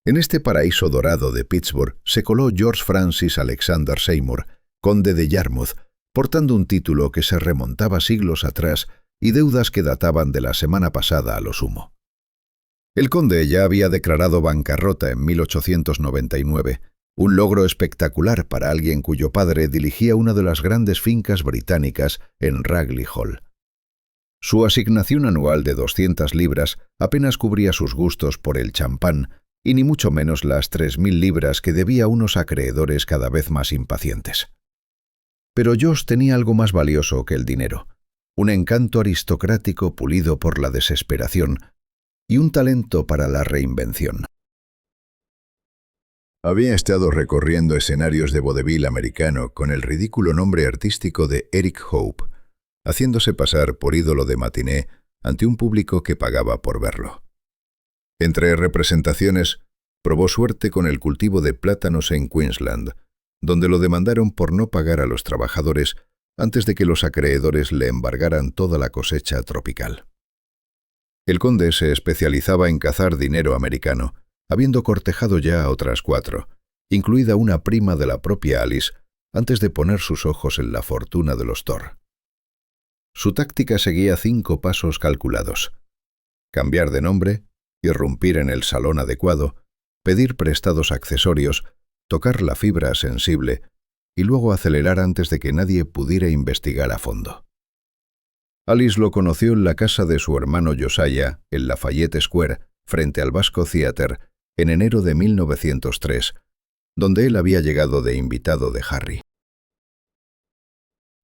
En este paraíso dorado de Pittsburgh se coló George Francis Alexander Seymour, conde de Yarmouth, portando un título que se remontaba siglos atrás y deudas que databan de la semana pasada a lo sumo. El conde ya había declarado bancarrota en 1899, un logro espectacular para alguien cuyo padre dirigía una de las grandes fincas británicas en Ragley Hall. Su asignación anual de 200 libras apenas cubría sus gustos por el champán, y ni mucho menos las 3.000 libras que debía a unos acreedores cada vez más impacientes. Pero Josh tenía algo más valioso que el dinero, un encanto aristocrático pulido por la desesperación y un talento para la reinvención. Había estado recorriendo escenarios de vodevil americano con el ridículo nombre artístico de Eric Hope, haciéndose pasar por ídolo de matiné ante un público que pagaba por verlo. Entre representaciones, probó suerte con el cultivo de plátanos en Queensland, donde lo demandaron por no pagar a los trabajadores antes de que los acreedores le embargaran toda la cosecha tropical. El conde se especializaba en cazar dinero americano, habiendo cortejado ya a otras 4, incluida una prima de la propia Alice, antes de poner sus ojos en la fortuna de los Thor. Su táctica seguía 5 pasos calculados: cambiar de nombre, irrumpir en el salón adecuado, pedir prestados accesorios, tocar la fibra sensible y luego acelerar antes de que nadie pudiera investigar a fondo. Alice lo conoció en la casa de su hermano Josiah, en Lafayette Square, frente al Vasco Theatre, en enero de 1903, donde él había llegado de invitado de Harry.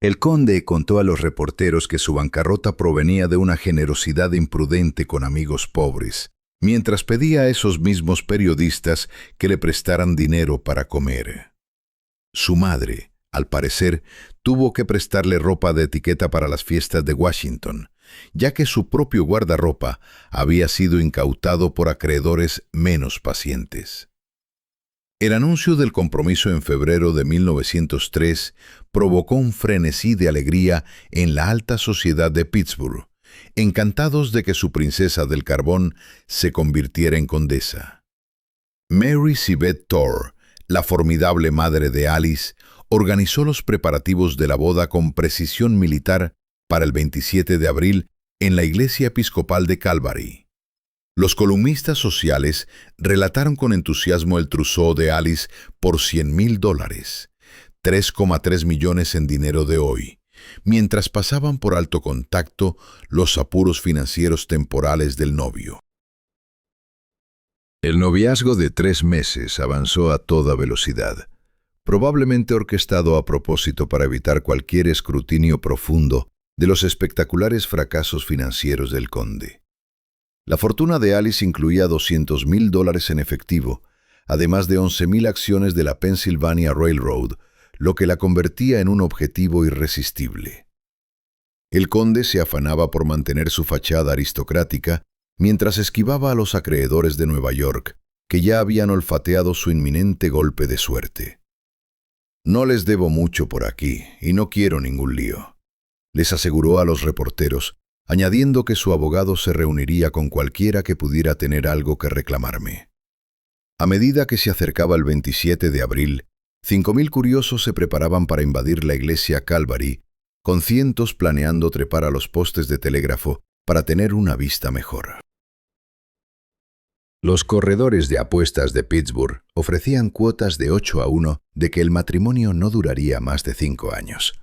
El conde contó a los reporteros que su bancarrota provenía de una generosidad imprudente con amigos pobres, mientras pedía a esos mismos periodistas que le prestaran dinero para comer. Su madre, al parecer, tuvo que prestarle ropa de etiqueta para las fiestas de Washington, ya que su propio guardarropa había sido incautado por acreedores menos pacientes. El anuncio del compromiso en febrero de 1903 provocó un frenesí de alegría en la alta sociedad de Pittsburgh, encantados de que su princesa del carbón se convirtiera en condesa. Mary Sibeth Thor, la formidable madre de Alice, organizó los preparativos de la boda con precisión militar para el 27 de abril en la iglesia episcopal de Calvary. Los columnistas sociales relataron con entusiasmo el trousseau de Alice por $100,000, 3,3 millones en dinero de hoy, mientras pasaban por alto contacto los apuros financieros temporales del novio. El noviazgo de 3 meses avanzó a toda velocidad, probablemente orquestado a propósito para evitar cualquier escrutinio profundo de los espectaculares fracasos financieros del conde. La fortuna de Alice incluía $200,000 en efectivo, además de 11,000 acciones de la Pennsylvania Railroad, lo que la convertía en un objetivo irresistible. El conde se afanaba por mantener su fachada aristocrática mientras esquivaba a los acreedores de Nueva York, que ya habían olfateado su inminente golpe de suerte. «No les debo mucho por aquí y no quiero ningún lío», les aseguró a los reporteros, añadiendo que su abogado se reuniría con cualquiera que pudiera tener algo que reclamarme. A medida que se acercaba el 27 de abril, 5,000 curiosos se preparaban para invadir la iglesia Calvary, con cientos planeando trepar a los postes de telégrafo para tener una vista mejor. Los corredores de apuestas de Pittsburgh ofrecían cuotas de 8-1 de que el matrimonio no duraría más de 5 años.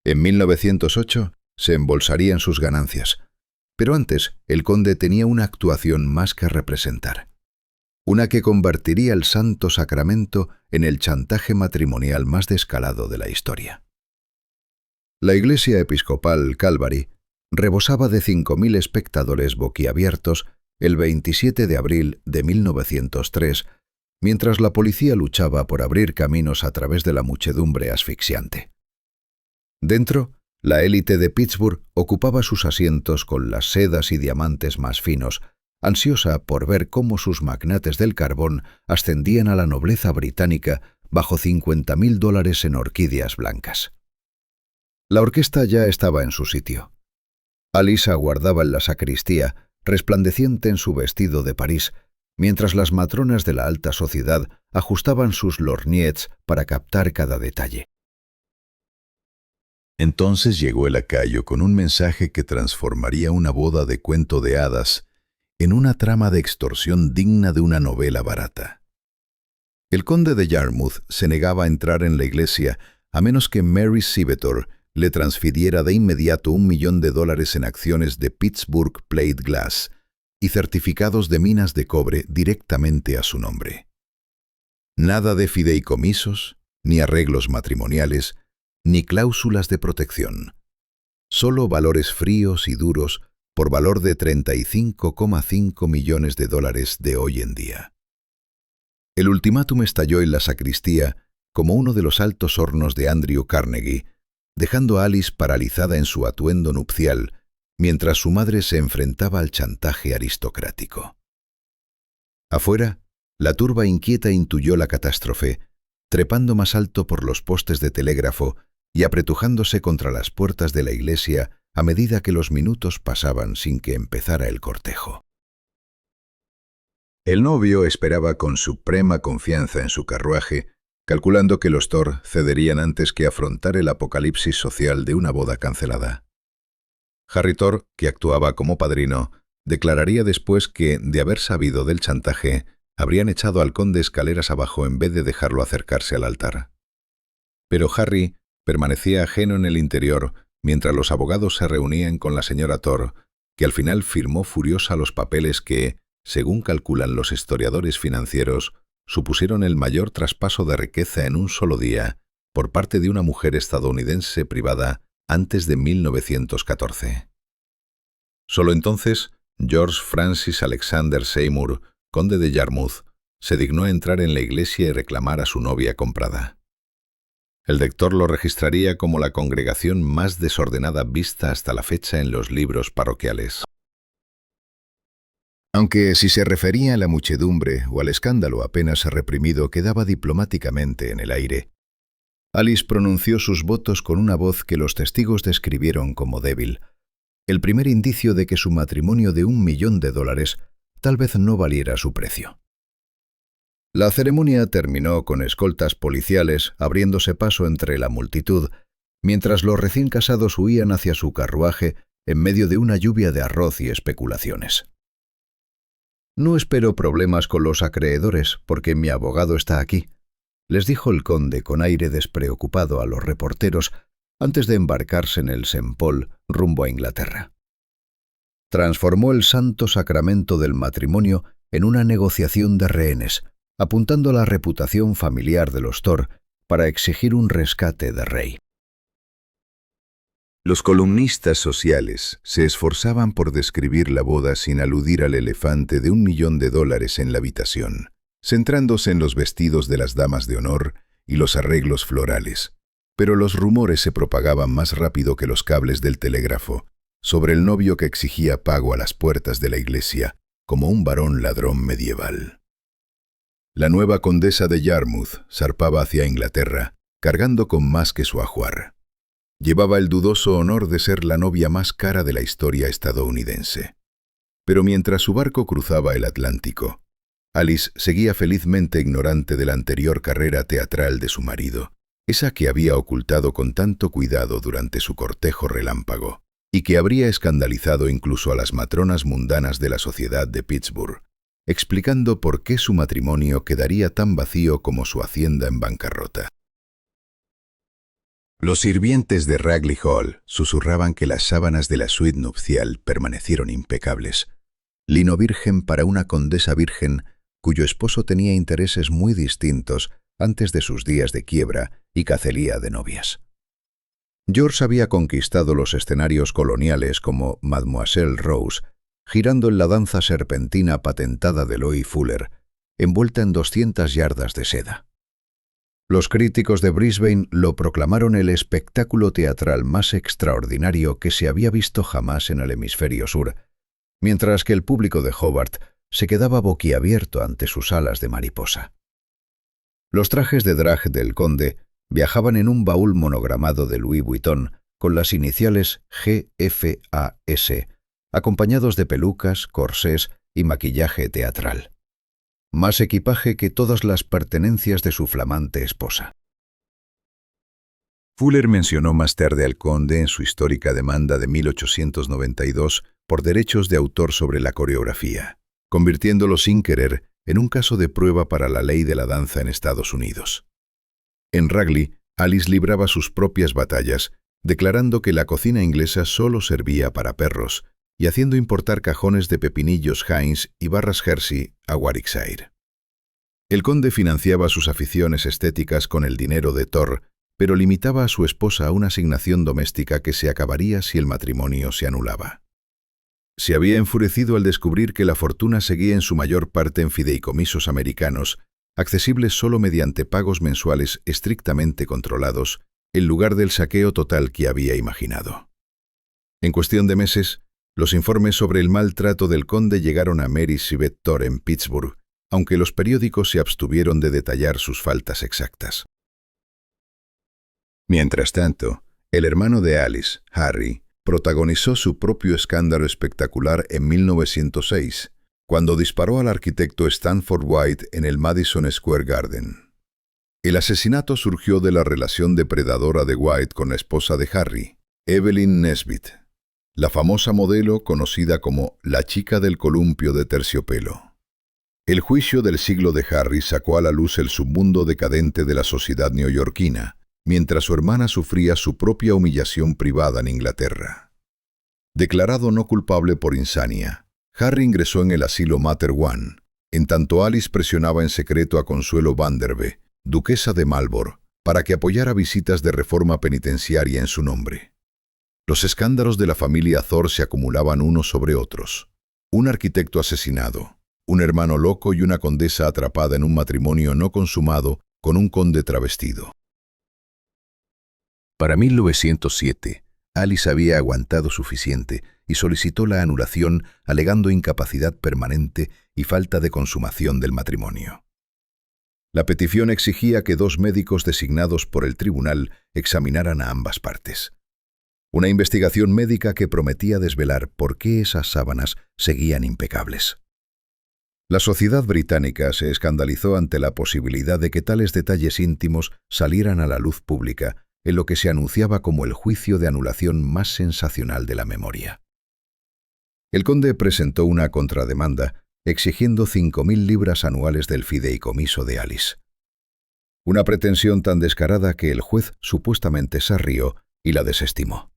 En 1908 se embolsarían sus ganancias, pero antes el conde tenía una actuación más que representar, una que convertiría el Santo Sacramento en el chantaje matrimonial más descarado de la historia. La iglesia episcopal Calvary rebosaba de 5,000 espectadores boquiabiertos el 27 de abril de 1903, mientras la policía luchaba por abrir caminos a través de la muchedumbre asfixiante. Dentro, la élite de Pittsburgh ocupaba sus asientos con las sedas y diamantes más finos, ansiosa por ver cómo sus magnates del carbón ascendían a la nobleza británica bajo $50.000 en orquídeas blancas. La orquesta ya estaba en su sitio. Alice aguardaba en la sacristía, resplandeciente en su vestido de París, mientras las matronas de la alta sociedad ajustaban sus lorgnettes para captar cada detalle. Entonces llegó el lacayo con un mensaje que transformaría una boda de cuento de hadas en una trama de extorsión digna de una novela barata. El conde de Yarmouth se negaba a entrar en la iglesia a menos que Mary Civetor le transfiriera de inmediato $1 millón en acciones de Pittsburgh Plate Glass y certificados de minas de cobre directamente a su nombre. Nada de fideicomisos, ni arreglos matrimoniales, ni cláusulas de protección. Solo valores fríos y duros por valor de $35,5 millones de hoy en día. El ultimátum estalló en la sacristía como uno de los altos hornos de Andrew Carnegie, dejando a Alice paralizada en su atuendo nupcial, mientras su madre se enfrentaba al chantaje aristocrático. Afuera, la turba inquieta intuyó la catástrofe, trepando más alto por los postes de telégrafo y apretujándose contra las puertas de la iglesia a medida que los minutos pasaban sin que empezara el cortejo. El novio esperaba con suprema confianza en su carruaje, calculando que los Thor cederían antes que afrontar el apocalipsis social de una boda cancelada. Harry Thor, que actuaba como padrino, declararía después que, de haber sabido del chantaje, habrían echado al conde escaleras abajo en vez de dejarlo acercarse al altar. Pero Harry permanecía ajeno en el interior mientras los abogados se reunían con la señora Thor, que al final firmó furiosa los papeles que, según calculan los historiadores financieros, supusieron el mayor traspaso de riqueza en un solo día por parte de una mujer estadounidense privada antes de 1914. Solo entonces, George Francis Alexander Seymour, conde de Yarmouth, se dignó a entrar en la iglesia y reclamar a su novia comprada. El lector lo registraría como la congregación más desordenada vista hasta la fecha en los libros parroquiales. Aunque si se refería a la muchedumbre o al escándalo apenas reprimido quedaba diplomáticamente en el aire, Alice pronunció sus votos con una voz que los testigos describieron como débil, el primer indicio de que su matrimonio de $1 millón tal vez no valiera su precio. La ceremonia terminó con escoltas policiales abriéndose paso entre la multitud, mientras los recién casados huían hacia su carruaje en medio de una lluvia de arroz y especulaciones. «No espero problemas con los acreedores, porque mi abogado está aquí», les dijo el conde con aire despreocupado a los reporteros antes de embarcarse en el St. Paul rumbo a Inglaterra. Transformó el santo sacramento del matrimonio en una negociación de rehenes, apuntando a la reputación familiar de los Thor para exigir un rescate de rey. Los columnistas sociales se esforzaban por describir la boda sin aludir al elefante de $1 millón en la habitación, centrándose en los vestidos de las damas de honor y los arreglos florales. Pero los rumores se propagaban más rápido que los cables del telégrafo sobre el novio que exigía pago a las puertas de la iglesia, como un varón ladrón medieval. La nueva condesa de Yarmouth zarpaba hacia Inglaterra, cargando con más que su ajuar. Llevaba el dudoso honor de ser la novia más cara de la historia estadounidense. Pero mientras su barco cruzaba el Atlántico, Alice seguía felizmente ignorante de la anterior carrera teatral de su marido, esa que había ocultado con tanto cuidado durante su cortejo relámpago, y que habría escandalizado incluso a las matronas mundanas de la sociedad de Pittsburgh, explicando por qué su matrimonio quedaría tan vacío como su hacienda en bancarrota. Los sirvientes de Ragley Hall susurraban que las sábanas de la suite nupcial permanecieron impecables, lino virgen para una condesa virgen cuyo esposo tenía intereses muy distintos antes de sus días de quiebra y cacería de novias. George había conquistado los escenarios coloniales como Mademoiselle Rose, girando en la danza serpentina patentada de Loie Fuller, envuelta en 200 yardas de seda. Los críticos de Brisbane lo proclamaron el espectáculo teatral más extraordinario que se había visto jamás en el hemisferio sur, mientras que el público de Hobart se quedaba boquiabierto ante sus alas de mariposa. Los trajes de drag del conde viajaban en un baúl monogramado de Louis Vuitton con las iniciales GFAS, acompañados de pelucas, corsés y maquillaje teatral. Más equipaje que todas las pertenencias de su flamante esposa. Fuller mencionó más tarde al conde en su histórica demanda de 1892 por derechos de autor sobre la coreografía, convirtiéndolo sin querer en un caso de prueba para la ley de la danza en Estados Unidos. En Ragley, Alice libraba sus propias batallas, declarando que la cocina inglesa solo servía para perros y haciendo importar cajones de pepinillos Heinz y barras Hershey a Warwickshire. El conde financiaba sus aficiones estéticas con el dinero de Thor, pero limitaba a su esposa a una asignación doméstica que se acabaría si el matrimonio se anulaba. Se había enfurecido al descubrir que la fortuna seguía en su mayor parte en fideicomisos americanos, accesibles solo mediante pagos mensuales estrictamente controlados, en lugar del saqueo total que había imaginado. En cuestión de meses, los informes sobre el maltrato del conde llegaron a Mary Siebert Thor en Pittsburgh, aunque los periódicos se abstuvieron de detallar sus faltas exactas. Mientras tanto, el hermano de Alice, Harry, protagonizó su propio escándalo espectacular en 1906, cuando disparó al arquitecto Stanford White en el Madison Square Garden. El asesinato surgió de la relación depredadora de White con la esposa de Harry, Evelyn Nesbit, la famosa modelo conocida como la chica del columpio de terciopelo. El juicio del siglo de Harry sacó a la luz el submundo decadente de la sociedad neoyorquina, mientras su hermana sufría su propia humillación privada en Inglaterra. Declarado no culpable por insania, Harry ingresó en el asilo Mater One, en tanto Alice presionaba en secreto a Consuelo Vanderbilt, duquesa de Marlborough, para que apoyara visitas de reforma penitenciaria en su nombre. Los escándalos de la familia Thor se acumulaban unos sobre otros. Un arquitecto asesinado, un hermano loco y una condesa atrapada en un matrimonio no consumado con un conde travestido. Para 1907, Alice había aguantado suficiente y solicitó la anulación alegando incapacidad permanente y falta de consumación del matrimonio. La petición exigía que 2 médicos designados por el tribunal examinaran a ambas partes. Una investigación médica que prometía desvelar por qué esas sábanas seguían impecables. La sociedad británica se escandalizó ante la posibilidad de que tales detalles íntimos salieran a la luz pública, en lo que se anunciaba como el juicio de anulación más sensacional de la memoria. El conde presentó una contrademanda exigiendo 5.000 libras anuales del fideicomiso de Alice. Una pretensión tan descarada que el juez supuestamente se rió y la desestimó.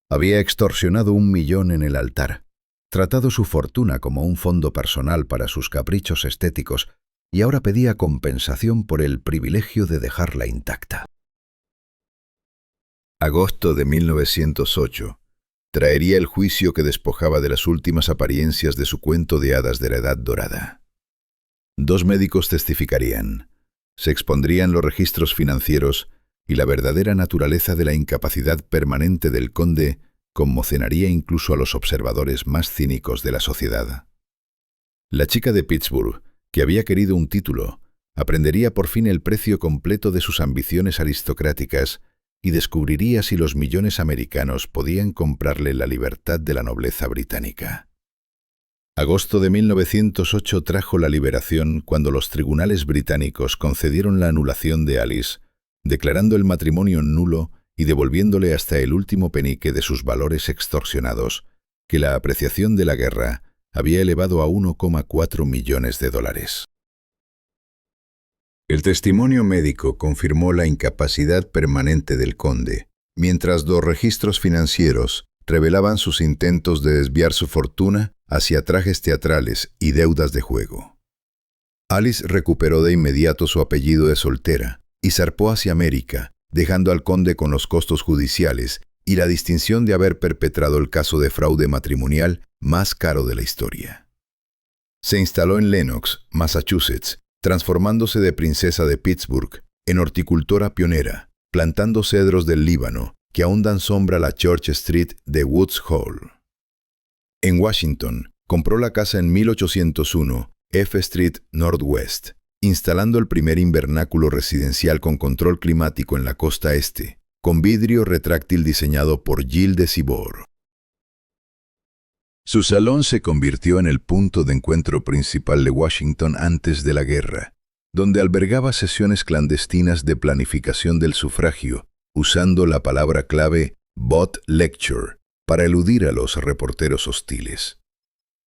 Había extorsionado 1 millón en el altar, tratado su fortuna como un fondo personal para sus caprichos estéticos y ahora pedía compensación por el privilegio de dejarla intacta. Agosto de 1908 traería el juicio que despojaba de las últimas apariencias de su cuento de hadas de la Edad Dorada. 2 médicos testificarían, se expondrían los registros financieros y la verdadera naturaleza de la incapacidad permanente del conde conmocionaría incluso a los observadores más cínicos de la sociedad. La chica de Pittsburgh, que había querido un título, aprendería por fin el precio completo de sus ambiciones aristocráticas y descubriría si los millones americanos podían comprarle la libertad de la nobleza británica. Agosto de 1908 trajo la liberación cuando los tribunales británicos concedieron la anulación de Alice, declarando el matrimonio nulo y devolviéndole hasta el último penique de sus valores extorsionados, que la apreciación de la guerra había elevado a $1,4 millones. El testimonio médico confirmó la incapacidad permanente del conde, mientras 2 registros financieros revelaban sus intentos de desviar su fortuna hacia trajes teatrales y deudas de juego. Alice recuperó de inmediato su apellido de soltera y zarpó hacia América, dejando al conde con los costos judiciales y la distinción de haber perpetrado el caso de fraude matrimonial más caro de la historia. Se instaló en Lenox, Massachusetts, transformándose de princesa de Pittsburgh en horticultora pionera, plantando cedros del Líbano que aún dan sombra a la Church Street de Woods Hole. En Washington, compró la casa en 1801, F Street Northwest, instalando el primer invernáculo residencial con control climático en la costa este, con vidrio retráctil diseñado por Gilles de Sibor. Su salón se convirtió en el punto de encuentro principal de Washington antes de la guerra, donde albergaba sesiones clandestinas de planificación del sufragio, usando la palabra clave Bot Lecture para eludir a los reporteros hostiles.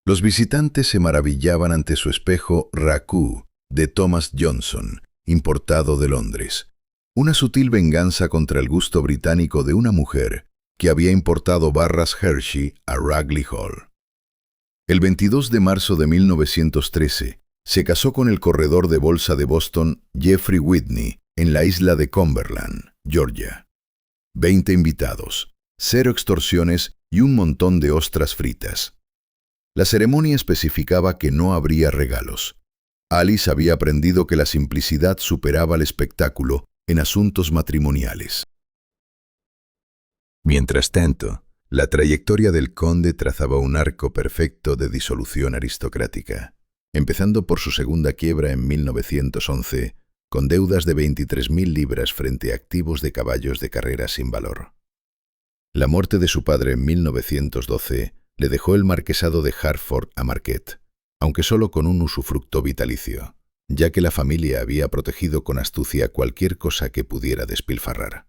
Los visitantes se maravillaban ante su espejo Raku de Thomas Johnson, importado de Londres, una sutil venganza contra el gusto británico de una mujer que había importado barras Hershey a Ragley Hall. El 22 de marzo de 1913 se casó con el corredor de bolsa de Boston Jeffrey Whitney en la isla de Cumberland, Georgia. 20 invitados, 0 extorsiones y un montón de ostras fritas. La ceremonia especificaba que no habría regalos. Alice había aprendido que la simplicidad superaba el espectáculo en asuntos matrimoniales. Mientras tanto, la trayectoria del conde trazaba un arco perfecto de disolución aristocrática, empezando por su segunda quiebra en 1911, con deudas de 23.000 libras frente a activos de caballos de carrera sin valor. La muerte de su padre en 1912 le dejó el marquesado de Hartford a Marquette, aunque solo con un usufructo vitalicio, ya que la familia había protegido con astucia cualquier cosa que pudiera despilfarrar.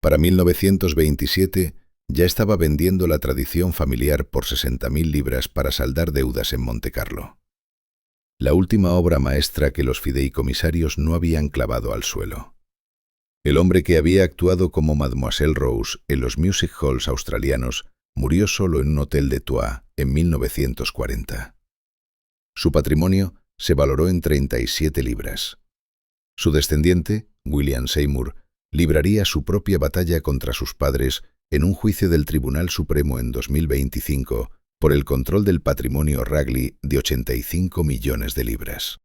Para 1927, ya estaba vendiendo la tradición familiar por 60.000 libras para saldar deudas en Montecarlo. La última obra maestra que los fideicomisarios no habían clavado al suelo. El hombre que había actuado como Mademoiselle Rose en los music halls australianos murió solo en un hotel de Troyes en 1940. Su patrimonio se valoró en 37 libras. Su descendiente, William Seymour, libraría su propia batalla contra sus padres en un juicio del Tribunal Supremo en 2025 por el control del patrimonio Ragley de 85 millones de libras.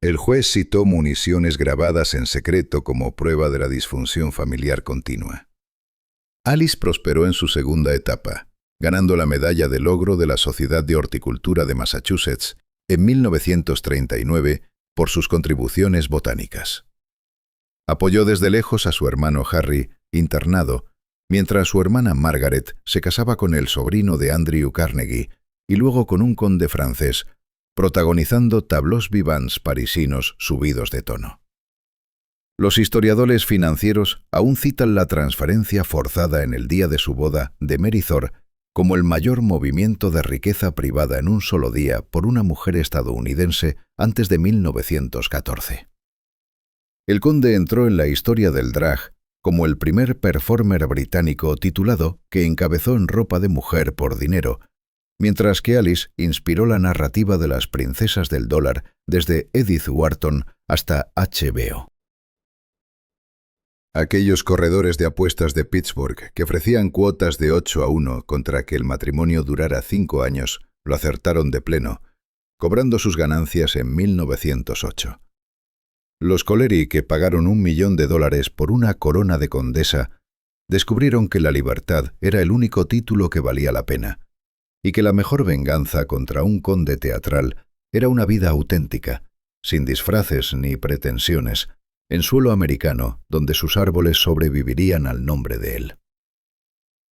El juez citó municiones grabadas en secreto como prueba de la disfunción familiar continua. Alice prosperó en su segunda etapa, ganando la medalla de logro de la Sociedad de Horticultura de Massachusetts en 1939 por sus contribuciones botánicas. Apoyó desde lejos a su hermano Harry, internado, mientras su hermana Margaret se casaba con el sobrino de Andrew Carnegie y luego con un conde francés, protagonizando tableaux vivants parisinos subidos de tono. Los historiadores financieros aún citan la transferencia forzada en el día de su boda de Mary Thorpe como el mayor movimiento de riqueza privada en un solo día por una mujer estadounidense antes de 1914. El conde entró en la historia del drag como el primer performer británico titulado que encabezó en ropa de mujer por dinero, mientras que Alice inspiró la narrativa de las princesas del dólar desde Edith Wharton hasta HBO. Aquellos corredores de apuestas de Pittsburgh que ofrecían cuotas de 8-1 contra que el matrimonio durara 5 años lo acertaron de pleno, cobrando sus ganancias en 1908. Los Colery, que pagaron $1 millón por una corona de condesa, descubrieron que la libertad era el único título que valía la pena, y que la mejor venganza contra un conde teatral era una vida auténtica, sin disfraces ni pretensiones, en suelo americano donde sus árboles sobrevivirían al nombre de él.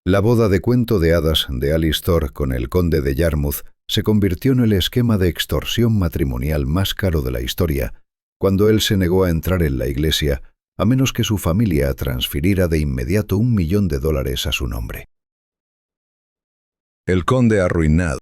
La boda de cuento de hadas de Alice Thorpe con el conde de Yarmouth se convirtió en el esquema de extorsión matrimonial más caro de la historia, cuando él se negó a entrar en la iglesia a menos que su familia transfiriera de inmediato $1 millón a su nombre. El conde arruinado.